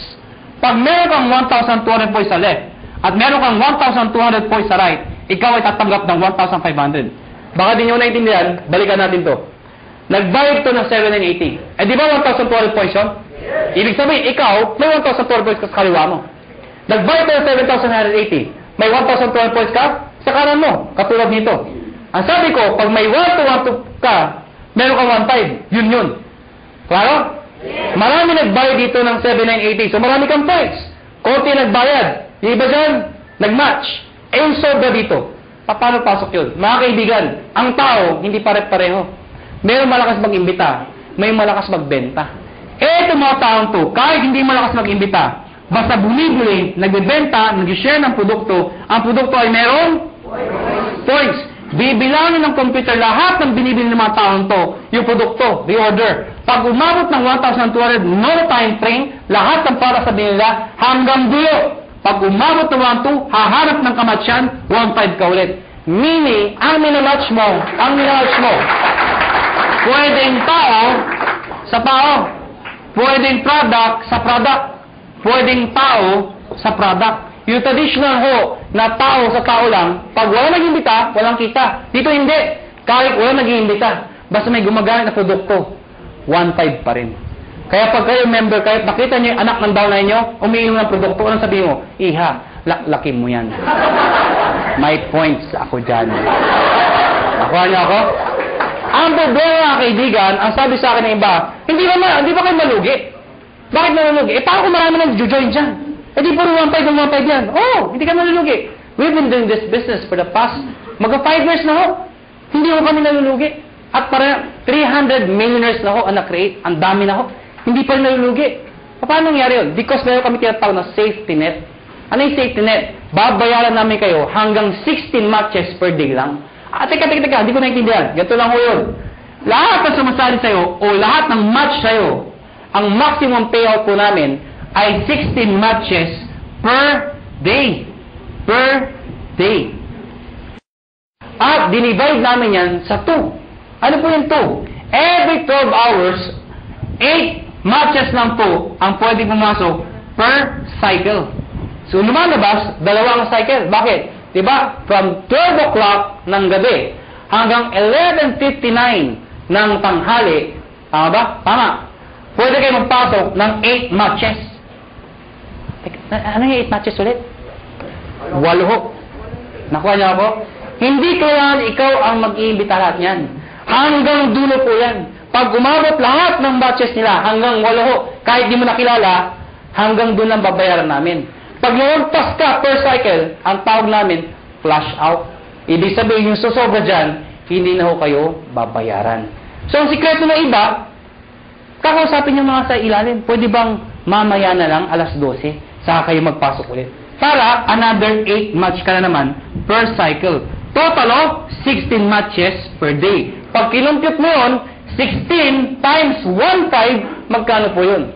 [SPEAKER 1] Pag meron kang 1,200 points sa left, at meron kang 1,200 points sa right, ikaw ay tatanggap ng 1,500. Baka di nyo naintindihan, balikan natin to. Nagbayad to ng 7,980. Di ba 1,200 points yun? Ibig sabihin, ikaw, may 1,200 points ka sa kaliwa mo. Nagbayad to ng 7,980. May 1,200 points ka sa kanan mo, katulad nito. Ang sabi ko, pag may 1,200 ka, meron kang 1,500. Yun. Klaro? Marami nagbayad dito ng 7,980. So marami kang points. Konti nagbayad. Yung iba dyan, nag-match. Yung sobra dito. Paano pasok yun? Mga kaibigan, ang tao, hindi pare-pareho. Mayroong malakas mag-imbita, may malakas magbenta. Eto mga taong to, kahit hindi malakas mag-imbita, basta bumibili, nagbebenta, nag-share ng produkto, ang produkto ay merong points. Bibilangin ng computer lahat ng binibili ng mga taong to, yung produkto, the order. Pag umabot ng 1,200, no time frame, lahat ng para sa binila hanggang dulo. Pag umabot ng 1,200, hahanap ng kamatsyan, 1,500 ka ulit. Meaning, ang minamatch mo, pwedeng tao sa tao, pwedeng product sa product, pwedeng tao sa product. Yung traditional ho, na tao sa tao lang, pag wala nag-imbita, walang kita. Dito hindi. Kahit wala nag-imbita, basta may gumagamit na produkto, 1,500 pa rin. Kaya pag kayo member, kahit nakita niyo yung anak ng downline niyo, umiinom ng produkto, anong sabihin mo? Iha, laklakin mo yan. May points ako dyan. Nakuha niyo ako? Ang problema, kaibigan, ang sabi sa akin ng iba, hindi ba kayo malugi? Bakit malulugi? Paano kung marami nang join dyan? Di puro 1.5 yan. Hindi ka malulugi. We've been doing this business for the past, 5 years na ho. Hindi ho kami nalulugi. At para 300 millionaires na ho ang na-create. Ang dami na ho. Hindi pa rin nalulugi. Paano nangyari yun? Because meron kami tinatawag na safety net. Ano yung safety net? Babayaran namin kayo hanggang 16 matches per day lang. Teka, hindi ko naintindihan. Ganito lang ho yun. Lahat na sumasali sa'yo o lahat ng match sa'yo, ang maximum payout po namin ay 16 matches per day. Per day. At dinivide namin yan sa 2. Ano po yung 2? Every 12 hours, 8 matches lang po ang pwede pumasok per cycle. So, lumalabas, 2 cycle. Bakit? Diba? From 12 o'clock ng gabi hanggang 11:59 ng tanghali. Tama ba? Tama. Pwede kayo magpasok ng 8 matches. Ano yung 8 matches ulit? 8 ho. Nakuha niyo ako? Hindi kailangan ikaw ang mag-iimbita lahat yan. Hanggang dulo po yan. Pag umabot lahat ng matches nila, hanggang 8 ho. Kahit di mo nakilala, hanggang doon lang babayaran namin. Pag lumagpas ka per cycle, ang tawag namin, flash out. Ibig sabihin, yung susobra dyan, hindi na ho kayo babayaran. So, ang sikreto ng iba, kakausapin yung mga sa ilalim. Pwede bang mamaya na lang, alas 12, saka kayo magpasok ulit. Para another 8 match ka na naman per cycle. Total of 16 matches per day. Pag kinumpute mo yun, 16 times 1.5, magkano po yun?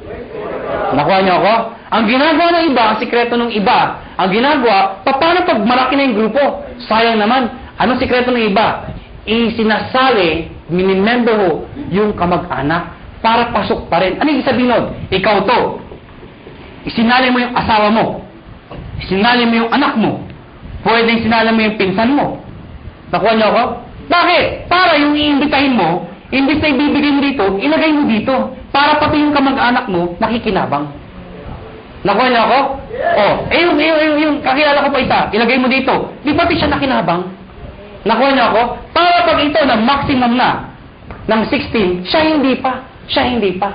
[SPEAKER 1] Nakuha niyo ako? Ang ginagawa ng iba, ang sikreto ng iba, ang ginagawa, paano pag malaki na yung grupo? Sayang naman. Anong sikreto ng iba? Isinasali, minimember ho, yung kamag-anak para pasok pa rin. Ano yung sabihin nun? Ikaw to. Isinali mo yung asawa mo. Isinali mo yung anak mo. Pwedeng isinali mo yung pinsan mo. Nakuha niyo ako? Bakit? Para yung iimbitahin mo, imbis na ibibigay mo dito, ilagay mo dito. Para pati yung kamag-anak mo, nakikinabang. Nakuha niyo ako? Yung kakilala ko pa isa, ilagay mo dito. Di pati siya nakinabang. Nakuha niyo ako? Para pag ito na maximum na, ng 16, siya hindi pa.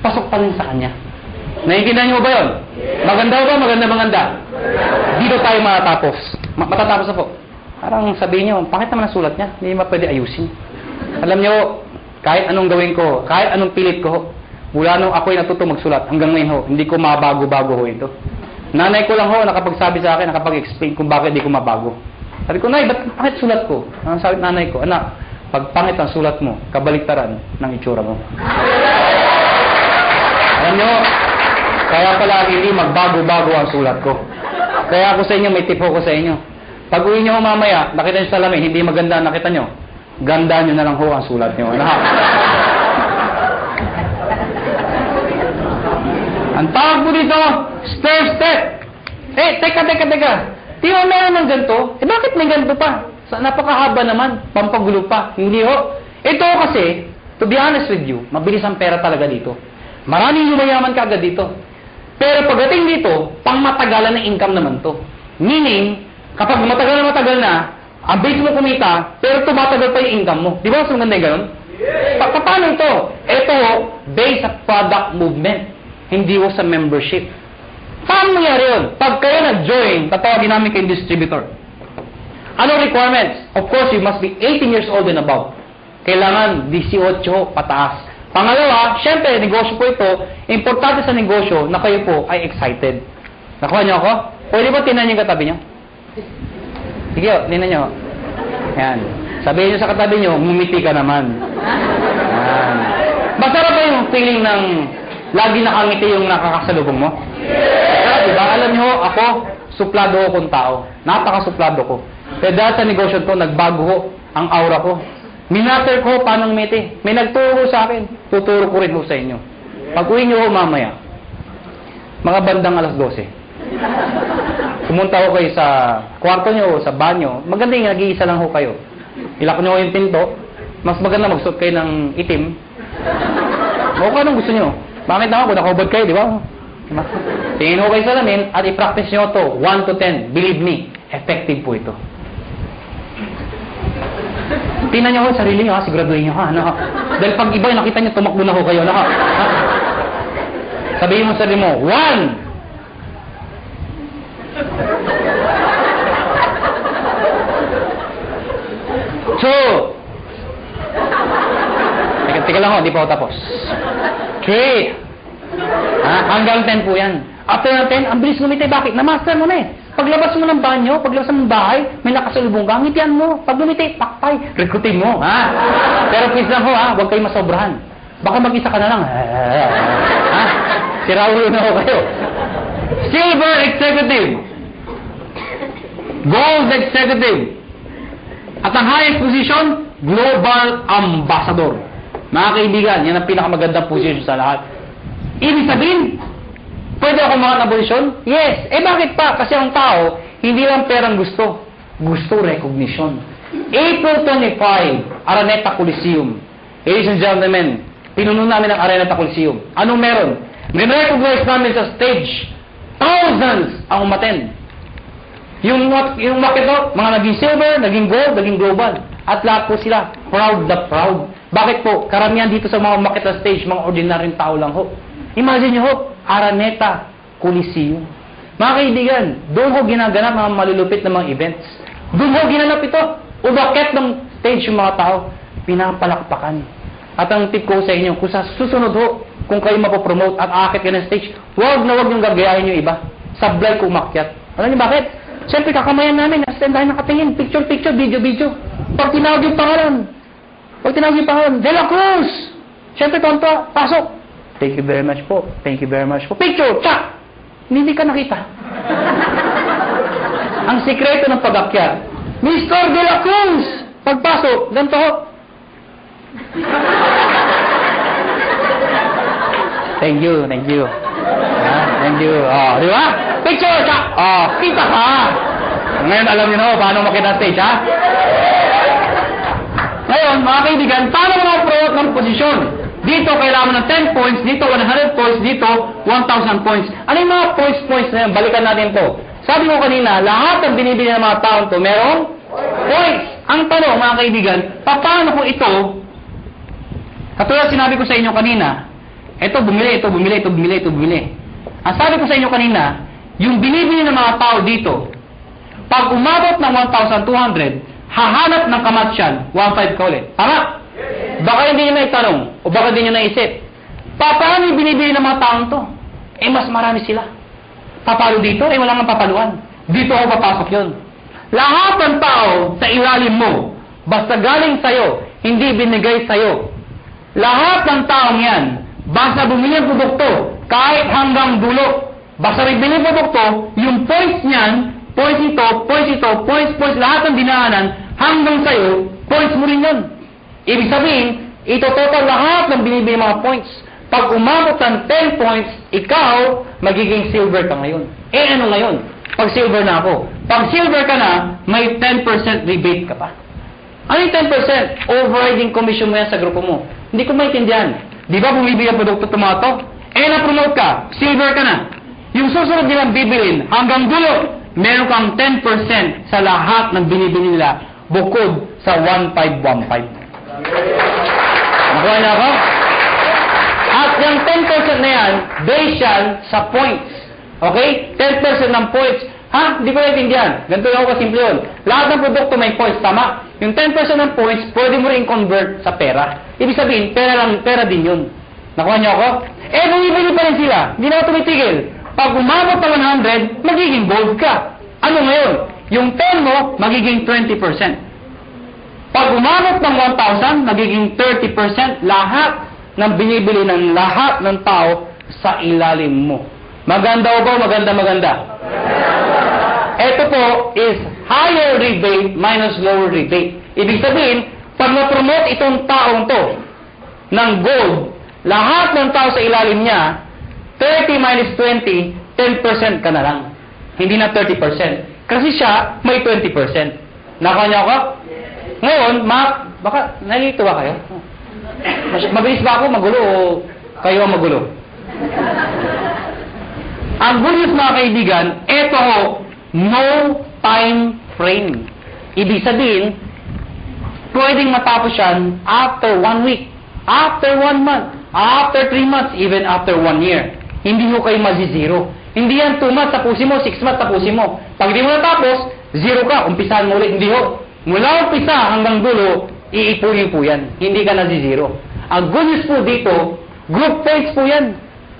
[SPEAKER 1] Pasok pa rin sa kanya. Naiintindihan niyo ba yun? Maganda ba? Maganda. Dito tayo matatapos. Matatapos na po. Parang sabihin niyo, bakit naman ang sulat niya? Hindi ba pwede ayusin? Alam niyo, kahit anong gawin ko, kahit anong pilit ko, mula nung ako'y natuto magsulat, hanggang ngayon ho, hindi ko mabago-bago ho ito. Nanay ko lang ho, nakapagsabi sa akin, nakapag-explain kung bakit hindi ko mabago. Sabi ko, Nay, ba't pangit sulat ko? Ang sabi nanay ko, anak, pag pangit ang sulat mo, kabaliktaran ng itsura mo. Alam niyo, kaya pala hindi magbago-bago ang sulat ko. Kaya ako sa inyo, may tip ko sa inyo. Pag uwi niyo mamaya, nakita niyo sa salamin, hindi maganda nakita niyo, ganda niyo na lang ho ang sulat niyo. Ang tawag po dito, step. Teka. Di ba meron ng ganito? Bakit may ganito pa? Napakahaba naman, pampagulo pa. Hindi ho. Ito kasi, to be honest with you, mabilis ang pera talaga dito. Maraming yumayaman ka agad dito. Pero pagdating dito, pang matagalan na income naman to. Meaning, kapag matagal na, ang base mo kumita, pero tumatagal pa yung income mo. Di ba mas maganda yung ganun? Paano ito? Ito ho, based sa product movement. Hindi ho sa membership. Paano nangyari yun? Pag kayo nag-join, tatawagin namin kayong distributor. Ano requirements? Of course, you must be 18 years old and above. Kailangan 18 pataas. Pangalawa, syempre, negosyo po ito. Importante sa negosyo na kayo po ay excited. Nakuha niyo ako? Pwede ba tinan yung katabi niyo? Sige, tinan niyo. Yan. Sabihin niyo sa katabi niyo, ngumiti ka naman. Yan. Masarap ba yung feeling ng lagi nakangiti yung nakakasalubong mo? Diba? Alam niyo, ako, suplado ko kung tao. Napaka-suplado ko. Pero dahil sa negosyo to, nagbago ko ang aura ko. Minatter ko paano ngumiti. May nagturo sa akin. Tuturo ko rin ho sa inyo. Pag-uwi niyo ho mamaya, mga bandang alas 12. Pumunta ho kayo sa kwarto niyo o sa banyo. Maganda yung nag-iisa lang ho kayo. Ilak niyo ho yung pinto. Mas maganda magsuot kayo ng itim. O kung anong gusto niyo. Bakit naman kung nakahubad kayo, di ba? Tingin ho kayo sa lamin at i-practice nyo to 1 to 10. Believe me, effective po ito.
[SPEAKER 2] Tingnan niyo ho, sarili niyo ha, siguraduhin niyo ha. Dahil pag iba nakita niyo, tumakbo na ho kayo. Ha? Sabihin mo sa sarili mo, 1. Teka lang ho, di pa ako tapos. 3. Hanggang 10 po yan. After ng 10, ang bilis gumitay. Bakit? Na-master mo na eh. Paglabas mo ng banyo, paglabas mo ng bahay, may nakasalubong ka, ngitian mo. Pag gumitay, pakpay, rekrutin mo. Pero please lang ho, huwag kayo masobrahan. Baka mag-isa ka na lang. Siraulo na ho kayo. Silver Executive. Gold Executive. At ang highest position, Global Ambassador. Mga kaibigan, yan ang pinakamagandang position sa lahat. Ibig sabihin, pwede ako mga na posisyon? Yes. Bakit pa? Kasi ang tao, hindi lang perang gusto. Gusto recognition. April 25, Araneta Coliseum. Ladies and gentlemen, pinuno namin ang Araneta Coliseum. Anong meron? Recognize namin sa stage. Thousands ang umattend. Yung market mga naging silver, naging gold, naging global. At lahat po sila, proud na proud. Bakit po? Karamihan dito sa mga market na stage, mga ordinaryong tao lang ho. Imagine nyo ho, Araneta Coliseum. Mga kaibigan, doon ho ginaganap mga malulupit na mga events. Doon ho ginanap ito. Umakyat ng stage yung mga tao. Pinapalakpakan. At ang tip ko sa inyo, kung sa susunod ho, kung kayo mapopromote at aakit ka ng stage, huwag na huwag yung gagayahin yung iba. Sablay kung umakyat. Alam niyo bakit? Siyempre, kakamayan namin. Stand tayo nakatingin. Picture, video. Pag tinawag yung pangalan. De La Cruz! Siyempre, tonto. Pasok. Thank you very much po. Picture! Tsak! Hindi ka nakita. Ang sikreto ng pag-akyat. Mr. De La Cruz! Pagpasok, ganito ho. Thank you. Thank you. Di ba? Picture! Tsak! Kita ka! Ngayon, alam niyo na paano makita stage, ha? Ngayon, mga kaibigan, paano mo na-promote ng posisyon? Dito, kailangan mo ng 10 points. Dito, 100 points. Dito, 1,000 points. Ano yung mga points na yan? Balikan natin to. Sabi ko kanina, lahat ng binibili ng mga taon to, merong points. Ang tanong, mga kaibigan, paano ko ito, katulad sinabi ko sa inyo kanina, ito bumili. Ang sabi ko sa inyo kanina, yung binibili ng mga tao dito, pag umabot ng 1,200, hahanap ng kamatsyan, 1,500 ka ulit. Tama? Baka hindi nyo na itanong, o baka hindi nyo naisip. Paano yung binibili ng mga taong to? Mas marami sila. Papalo dito? Wala nga papaluan. Dito ako papasok yun. Lahat ng tao sa ilalim mo, basta galing sa'yo, hindi binigay sa'yo. Lahat ng taong yan, basta bumili ng produkto, kahit hanggang dulo, basta bibili ng produkto, yung points niyan, points ito, lahat ng dinaanan, hanggang sa'yo, points mo rin yun. Ibig sabihin, ito total lahat ng binibigay mga points. Pag umabot ng 10 points, ikaw, magiging silver ka ngayon. Ano ngayon? Pag silver na ako. Pag silver ka na, may 10% rebate ka pa. Ano yung 10%? Overriding commission mo yan sa grupo mo. Hindi ko maintindihan. Di ba bumibigay ang produkto tumato? Na-promote ka, silver ka na. Yung susunod nilang bibilin, hanggang dulo, meron kang 10% sa lahat ng binibili nila bukod sa 1,515. Nakuha na ako? At yung 10% na yan, based yan sa points. Okay? 10% ng points. Hindi ko naintindihan. Ganito lang ako kasimple yun. Lahat ng produkto may points, tama? Yung 10% ng points, pwede mo rin convert sa pera. Ibig sabihin, pera din yun. Nakuha niyo ako? Bumibili pa rin sila. Hindi na ako tumitigil. Pag umabot na 100, magiging gold ka. Ano ngayon? Yung 10 mo, magiging 20%. Pag umabot ng 1,000, magiging 30% lahat ng binibili ng lahat ng tao sa ilalim mo. Maganda o ba? Maganda. Ito po is higher rebate minus lower rebate. Ibig sabihin, pag na-promote itong taong to ng gold, lahat ng tao sa ilalim niya, 30 minus 20, 10% ka na lang. Hindi na 30%. Kasi siya, may 20%. Nakuha niyo ako? Ngayon, baka nalito ba kayo? Mabilis ba ako magulo o kayo ang magulo? Ang good news mga kaibigan, ito ho, no time frame. Ibig sabihin, pwedeng matapos yan after 1 week, after 1 month, after 3 months, even after 1 year. Hindi ho kayo mazizero. Hindi yan 2 months tapusin mo, 6 months tapusin mo. Pag di mo natapos, 0 ka, umpisahan mo ulit. Hindi ho. Mula umpisa hanggang dulo, iipunin po yan. Hindi ka nazizero. Ang good news po dito, group points po yan.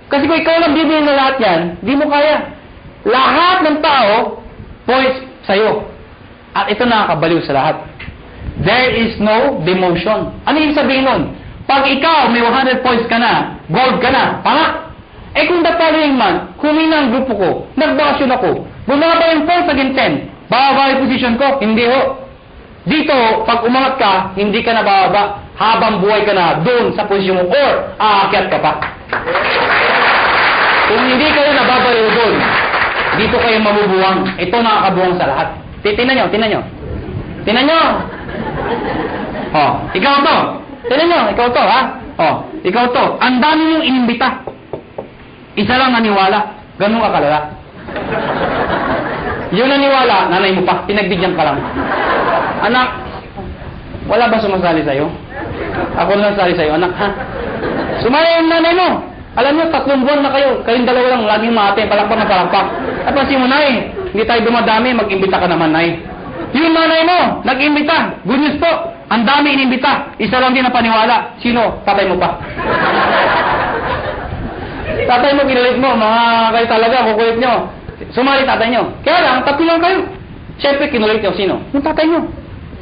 [SPEAKER 2] Kasi kung ikaw lang bibigyan na lahat yan, di mo kaya. Lahat ng tao, points sa'yo. At ito nakakabaliw sa lahat. There is no demotion. Ano yung sabihin nun? Pag ikaw may 100 points ka na, gold ka na, tama? Eh kung the following month, humina ang grupo ko, nagbakasyon ako, bumaba yung points again 10, bababa yung position ko, hindi ho. Dito, pag umangat ka, hindi ka na bababa, habang buhay ka na doon sa posisyon mo, or aakyat ka pa. Kung hindi kayo nababaliw doon, dito kayo mabubuwang. Ito nakakabuwang sa lahat. Tingnan nyo, tingnan nyo. Tingnan nyo. Oh, ikaw to. Tingnan nyo, ikaw to, ha? Oh, ikaw to. Ang dami yung inimbita. Isa lang naniwala. Ganun ka kalala. Yung naniwala, nanay mo pa. Pinagbigyan ka lang. Anak, wala ba sumasali sa'yo? Ako na sali sa'yo, anak, ha? Sumali yung nanay mo. Alam nyo, 3 buwan na kayo. Kayong dalawa lang, laging mate, palakpak na palakpak. At pansin mo, nay, hindi tayo dumadami, mag-imbita ka naman, nay. Yung nanay mo, nag-imbita. Good news po, ang dami inimbita. Isa lang din na paniwala. Sino? Tatay mo pa. Tatay mo, kinulit mo, mga kayo talaga, kukulit nyo. Sumali tatay nyo. Kaya lang, 3 lang kayo. Siyempre, kinulit nyo, sino? Yung tatay nyo.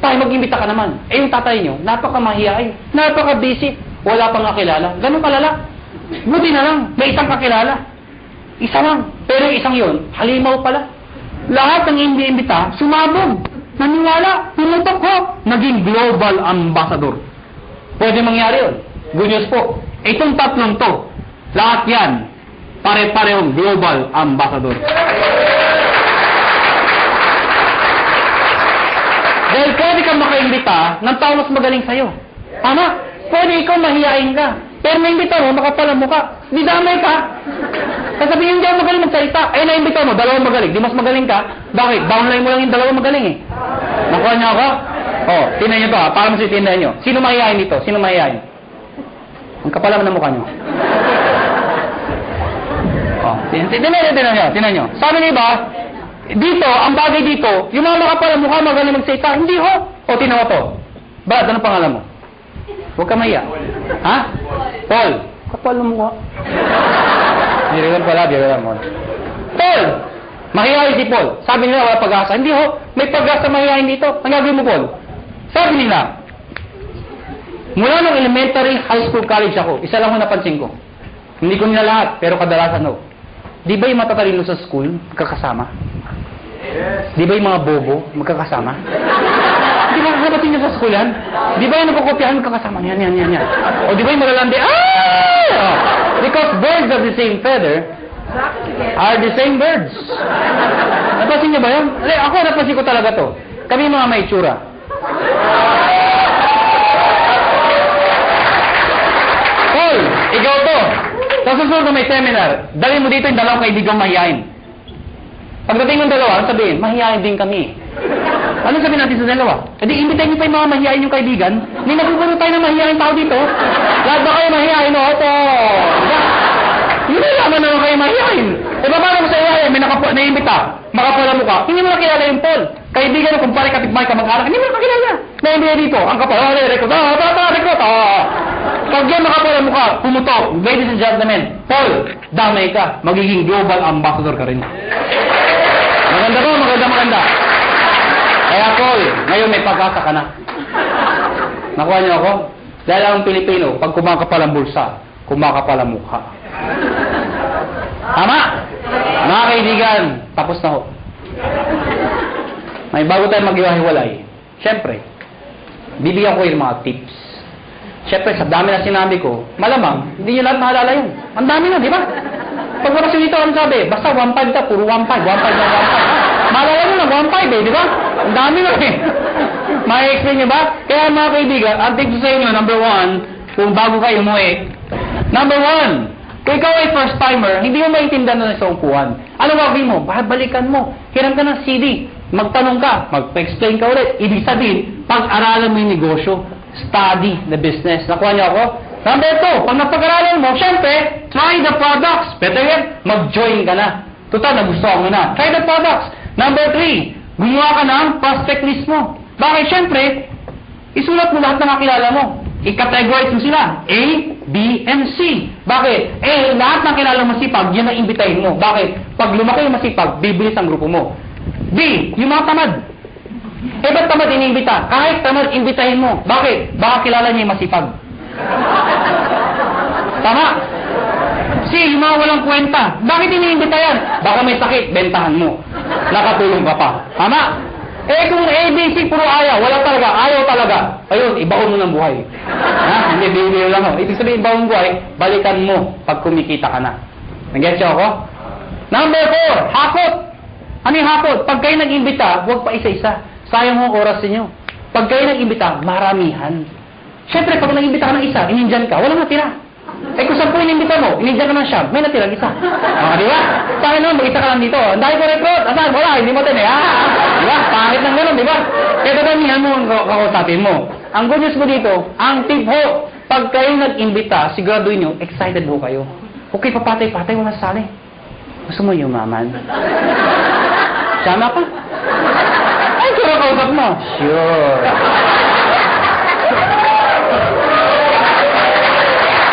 [SPEAKER 2] Tayo mag-imbita ka naman. Eh, yung tatay nyo, napaka-mahiyain, napaka-busy, wala pang kakilala. Ganun kalala. Buti na lang, may isang kakilala. Isa lang. Pero yung isang yun, halimaw pala. Lahat ng imbita, sumabog. Naniwala, pumutok ko. Naging global ambassador. Pwede mangyari yun. Good news po. Itong 3 to, lahat yan, pare-parehong global ambassador. Dahil pwede kang makaimbita ng tao mas magaling sa'yo. Tama? Pwede ikaw mahihain ka. Pero naimbita mo, makapal ang mukha. Di damay ka. Sasabihin hindi ako magaling magsalita. Eh, naimbita mo, 2 magaling. Di mas magaling ka. Bakit? Downline mo lang yung 2 magaling eh. Nakuha niyo ako? Oh, tingnan niyo to ha. Para masitindahan niyo. Sino mahihain dito? Sino mahihain? Ang kapal naman ng mukha niyo. Oh, tingnan niyo. Sabi niyo ba, dito, ang bagay dito, yung mga makapal ang mukha magaling magsalita. Hindi ho. O, tingnan mo to. Brad, anong pangalan mo? Huwag ka mahiya. Ha? Paul. Kapal ng mukha. Biragan pala, biragan mo. Paul! Mahihayin si Paul. Sabi nila, wala pag-asa. Hindi ho, may pag-asa mahihayin dito. Ang gagawin mo, Paul? Sabi nila, mula ng elementary, high school, college ako, isa lang ho napansin ko. Hindi ko nila lahat, pero kadalasan ho. Di ba yung matatalino sa school, magkakasama? Di ba yung mga bobo, magkakasama? Di ba habatin niyo sa school yan? Di ba yung nagkukopyahan magkakasama? Yan. O di ba yung malalandi? Because birds of the same feather are the same birds. Napansin niyo ba yun? Ako napansin ko talaga to. Kami mga may itsura. Paul, ikaw to. Sa susunod na may seminar, dali mo dito yung 2 kaibigang mahihain. Pagdating ng 2, sabihin, mahihain din kami. Ano sabihin natin sa 2? E di, imbitahin niyo pa yung mga mahihain yung kaibigan. Hindi nagpupuno tayo ng mahihain tao dito. Lahat ba kayo mahihain? O, ito. Hindi naman naman kayo mahihain. E ba paano mo sa ihain? May naimbita. Makapala mo ka. Hindi mo nakilala yung Paul. Kaibigan mo, kumpare, kapitbahay ka, mag-anak. Hindi mo nakilala. Naimbita dito. Ang kapal. Rekot. Rekot. Pag yan makapala mo ka, pumutok. Ladies and gentlemen, Paul, damay ka. Magiging global ambassador ka rin. Maganda ko, maganda. Kaya Paul, ngayon may pag-asa ka na. Nakuha niyo ako? Dahil ang Pilipino, pag kumakapal ang bulsa, kumakapal ang mukha. Tama? Mga kaibigan, tapos na ho. May bago tayo mag-iwahiwalay. Siyempre, bibigyan ko yung mga tips. Siyempre, sa dami na sinabi ko, malamang, hindi nyo lahat mahalala yun. Ang dami na, di ba? Pag wala dito, ano sabi? Basta 1.5 ka, puro 1.5. Maalala mo na, 1.5 eh, di ba? Ang dami na eh. Ma-explain nyo ba? Kaya mga kaibigan, ang tip ko sa inyo, number 1, kung bago kayo umuwi, number 1, kung ikaw ay first timer, hindi mo maintindihan na sa upuan. Ano gagawin mo? Balikan mo. Hiram ka ng CD. Magtanong ka, magpa-explain ka ulit. Ibig sabihin, pag-aralan mo yung negosyo. Study the business. Nakuha niyo ako? Number 2, pag napag-aralan mo, syempre, try the products. Better yet, mag-join ka na. Total, nagustuhan mo na. Try the products. Number 3, gumawa ka ng prospect list mo. Bakit? Syempre, isulat mo lahat ng nakilala mo. I-categorize mo sila. A, B, and C. Bakit? A, lahat ng kilala masipag, yun ang imbitahin mo. Bakit? Pag lumaki yung masipag, bibilis ang grupo mo. B, yung mga tamad. Ba't tamad iniimbita? Kahit tamad, imbitahin mo. Bakit? Baka kilala niya yung masipag. Tama. C, yung mga walang kwenta. Bakit iniimbita yan? Baka may sakit, bentahan mo. Nakatulong ka pa. Tama. Kung A, B, C, puro ayaw, wala talaga, ayaw talaga. Ayun, ibaon mo ng buhay. Ha? Hindi, bibiro lang ako. Ibig sabihin, ibaon buhay, balikan mo pag kumikita ka na. Nag-get siya ako? Number 4, hakot. Ano yung hakot? Pag kayo nag-imbita, huwag pa isa-isa. Sayang mo oras ninyo. Pag kayo nag-imbita, maramihan. Siyempre, pag nag-imbita ka ng isa, inindyan ka, walang natira. Kung 10 inimbita mo, inindyan ka ng siyam, may natira isa. Di ba? Sabi naman, mag-isa ka lang dito. Ang dahil ko recruit. Asan? Wala, hindi mo din eh. Di ba? Pangit ng gano'n, di ba? Kaya dadamihan mo ang kakusapin mo. Ang good news mo dito, ang tip ho, pag kayo nag-imbita, siguraduhin nyo, excited ho kayo. Okay, papatay-patay, wala sali. Gusto mo yumaman? Sama ka? Ay, sure kausap mo. Sure.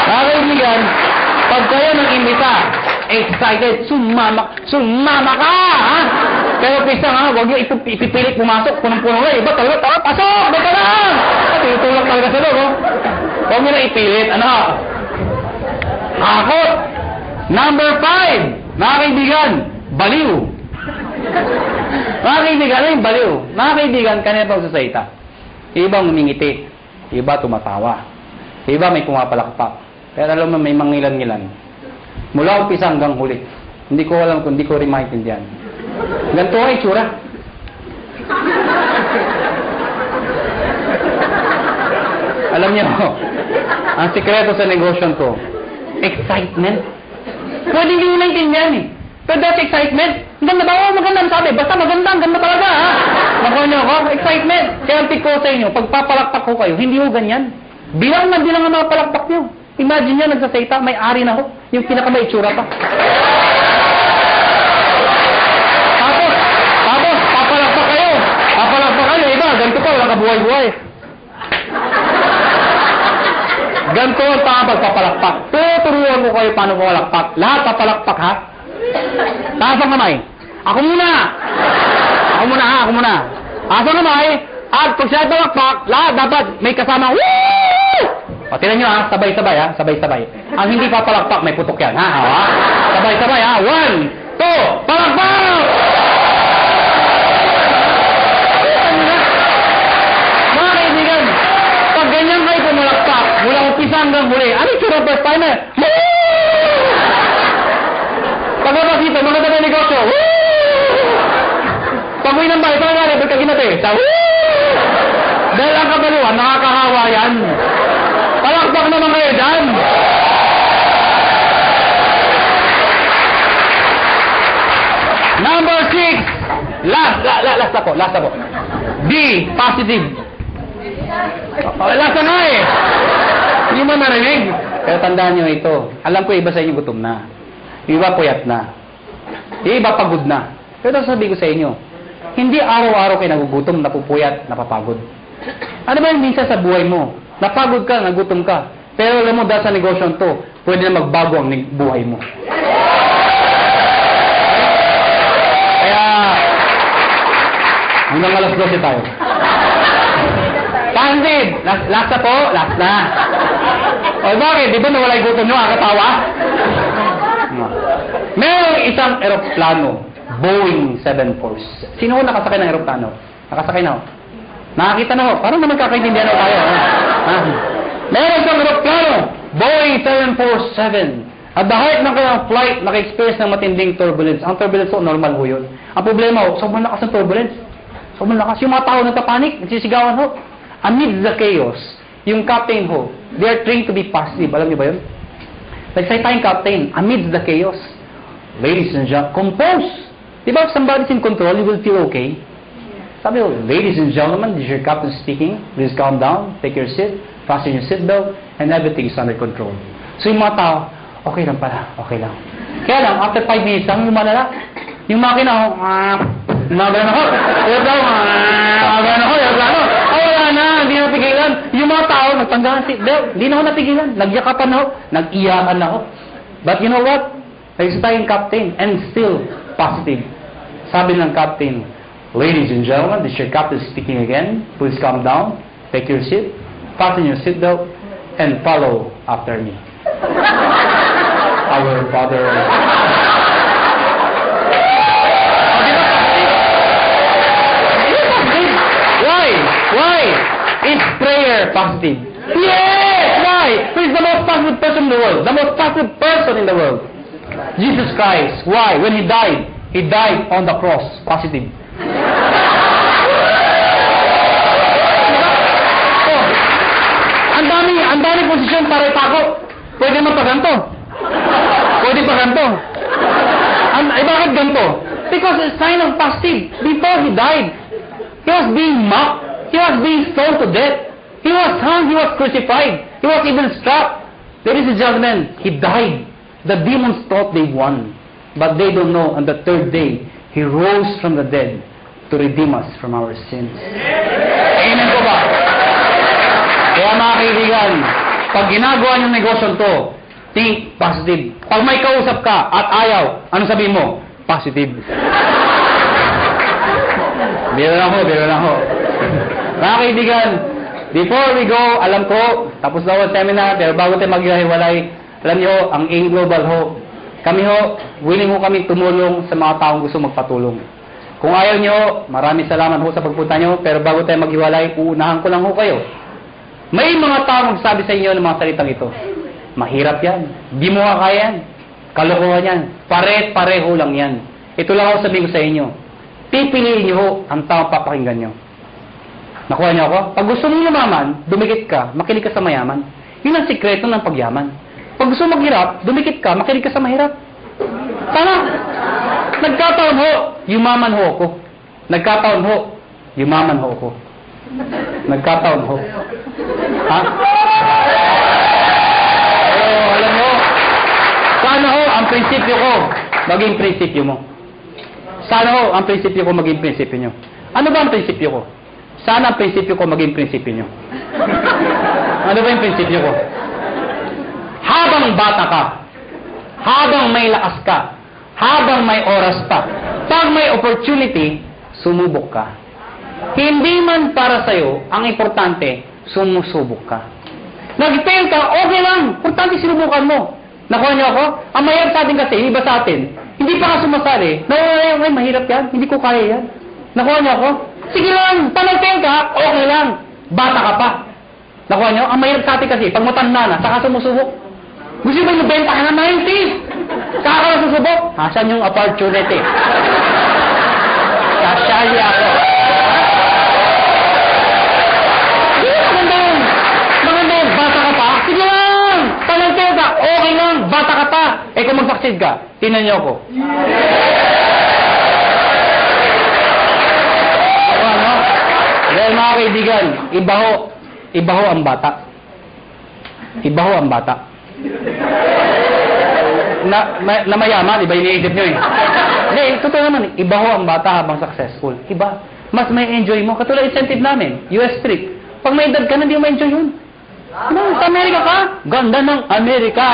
[SPEAKER 2] Mga kaibigan, pag kayo nag-imbita, excited, sumama ka, ha? Pero pisa nga, huwag nyo ipipilit pumasok, punong-punong na, iba talaga, tara, pasok, baka lang! At itulak talaga sa loob, oh. Huwag nyo na ipilit, ano? Hakot! Number 5, mga kaibigan, baliw. Mga kaibigan, ano yung baliw? Mga kaibigan, kanina pang sasalita. Iba ngumingiti, iba tumatawa, iba may pumapalakpak. Pero alam mo, may mangilan-ngilan. Mula umpisa hanggang huli. Hindi ko alam kung hindi ko rin maintindihan. Ganito ang itsura. Alam niyo, ang sikreto sa negosyo ko, excitement. Pwede hindi nyo naintindihan eh. Pero that's excitement. Ganda ba? Oh, maganda sabi. Basta maganda, ang ganda talaga ha. Nakuha niyo ako? Excitement. Kaya ang tip ko sa inyo, pagpapalakpak ko kayo, hindi ho ganyan. Bilang na bilang ang mga palakpak nyo. Imagine nyo, nagsasayta, may ari na ho. Yung pinaka-may itsura pa. Tapos, papalakpak kayo. Papalakpak kayo. Iba, ganito pa, wala kabuhay-buhay. Ganito ang pagpapalakpak. Tuturuan ko kayo paano papalakpak. Lahat papalakpak ha. Taas ang kamay. Ako muna. Ako muna. Taas ang kamay. At pag siya palakpak, lahat dapat may kasama. Woo! O, tinan nyo ha, sabay-sabay ha, sabay-sabay. Ang hindi papalakpak, may putok yan ha. Sabay-sabay ha, 1, 2, palakpak! Mga kaibigan, pag ganyan kayo pumalakpak, mula umpisa hanggang huli, ano yung sura first timer? Paglabas dito, mga taga negosyo, pag-uwi ng bahay, saan nga, ba't ka ginate? Dahil ang kabaluan, nakakahawa yan. Palakpak naman kayo dyan. Number 6. Last ako. B, positive. Last na eh. Hindi mo narinig. Pero tandaan nyo ito. Alam ko iba sa inyo gutom na. Iba puyat na. Iba pagod na. Pero sabi ko sa inyo, hindi araw-araw kayo nagugutom, napupuyat, napapagod. Ano ba yung minsan sa buhay mo? Napagod ka, nagutom ka. Pero alam mo, dahil sa negosyo to, pwede na magbago ang buhay mo. Kaya, hanggang alas 12 tayo. Pansin! Last na po? Last na. O bakit? Di ba nawala yung gutom nyo? Katawa? Merong isang eroplano, Boeing 747. Sino ko nakasakay ng eroplano? Nakasakay na ako. Nakakita na ho. Parang naman kakaintindihan ho tayo. Meron siyang eroplano, Boeing 747. At the heart ng kanyang flight, naka-experience ng matinding turbulence. Ang turbulence ho, normal ho yun. Ang problema ho, sobrang lakas ng turbulence. Sobrang lakas. Yung mga tao nagpapanik, nagsisigawan ho. Amid the chaos, yung captain ho, they are trained to be positive. Alam niyo ba yun? Nagsalita yung captain, amid the chaos. Ladies and gentlemen, compose. Diba if somebody's in control, you will feel okay? Sabi ko, ladies and gentlemen, this is your captain speaking. Please calm down, take your seat, fasten your seatbelt, and everything is under control. So yung mga tao, okay lang pala, okay lang. Kaya lang, after 5 minutes lang, lumalala. Yung makina, nagano ako, wala na, hindi na napigilan. Yung mga tao, nagtanggahan seatbelt, hindi na ako napigilan. Nagyakapan ako, nag-iyakan ako. But you know what? Nagsa tayong captain, and still positive. Sabi ng captain, ladies and gentlemen, this is your captain speaking again. Please calm down, take your seat, fasten your seatbelt, and follow after me. Our Father. Why? It's prayer positive. Yes! Why? Who is the most positive person in the world? The most positive person in the world. Jesus Christ. Why? When He died on the cross. Positive. Oh, ang dami posisyon para ipako. Pwede man pa ganito. Pwede pa ganito. Bakit ganito? Because it's sign of positive. Before He died, He was being mocked. He was being stoned to death. He was hung. He was crucified. He was even struck. Ladies and gentlemen, He died. The demons thought they won. But they don't know, on the third day, He rose from the dead to redeem us from our sins. Amen po ba? Kaya mga kaibigan, pag ginagawa niyong negosyo to, think positive. Pag may kausap ka at ayaw, ano sabihin mo? Positive. Biro lang ho. Mga kaibigan, before we go, alam ko, tapos na ang seminar, pero bago tayo maghiwalay, alam niyo, ang AIM Global ho, kami ho, willing ho kami tumulong sa mga taong gusto magpatulong. Kung ayaw niyo, maraming salamat ho sa pagpunta niyo, pero bago tayo maghiwalay, uunahan ko lang ho kayo. May mga taong magsabi sa inyo ng mga salitang ito. Mahirap yan. Di mo kaya yan. Kalokohan yan. Pare-pareho lang yan. Ito lang ako sabihin ko sa inyo. Pipiliin niyo ho ang taong papakinggan niyo. Nakuha niyo ako? Pag gusto mong yumaman, dumikit ka, makinig ka sa mayaman. Yun ang sikreto ng pagyaman. Pag gusto maghirap, dumikit ka, makinig ka sa mahirap. Tama? Nagkataon ho, yumaman ho ako. Nagkataon ho, yumaman ho ako. Nagkataon ho. Ha? Alam mo, sana ho, ang prinsipyo ko, maging prinsipyo mo. Sana ho, ang prinsipyo ko maging prinsipyo nyo. Ano ba ang prinsipyo ko? Sana ang prinsipyo ko maging prinsipyo nyo. Ano ba yung prinsipyo ko? Habang bata ka, habang may lakas ka, habang may oras pa, pag may opportunity, sumubok ka. Hindi man para sa'yo, ang importante, sumusubok ka. Nag-fail ka, okay lang. Importante sinubukan mo. Nakuha niyo ako? Ang mahirap sa atin kasi, iba sa atin, hindi pa ka sumasali. Ay, mahirap yan. Hindi ko kaya yan. Nakuha niyo ako? Sige lang, panag-fail ka, okay lang. Bata ka pa. Nakuha niyo? Ang mahirap sa atin kasi, pag matanda na, saka sumusubok. Gusto ba yung benta ka na 90? Saka ka na susubok? Asan yung opportunity? Kasali ako. Maganda yun, bata ka pa? Sige lang, panag-fail ka, okay lang, bata ka pa. Eh kung mag-succeed ka, tinan niyo ako. Ano? Dahil mga kaibigan, iba ho ang bata. Iba ho ang bata. Na mayaman, iba iniisip nyo eh. Hindi, totoo naman, iba ho ang bata habang successful. Iba. Mas may enjoy mo. Katulad incentive namin, US trip. Pag may edad ka na, hindi mo ma-enjoy yun. Sa Amerika ka? Ganda ng Amerika.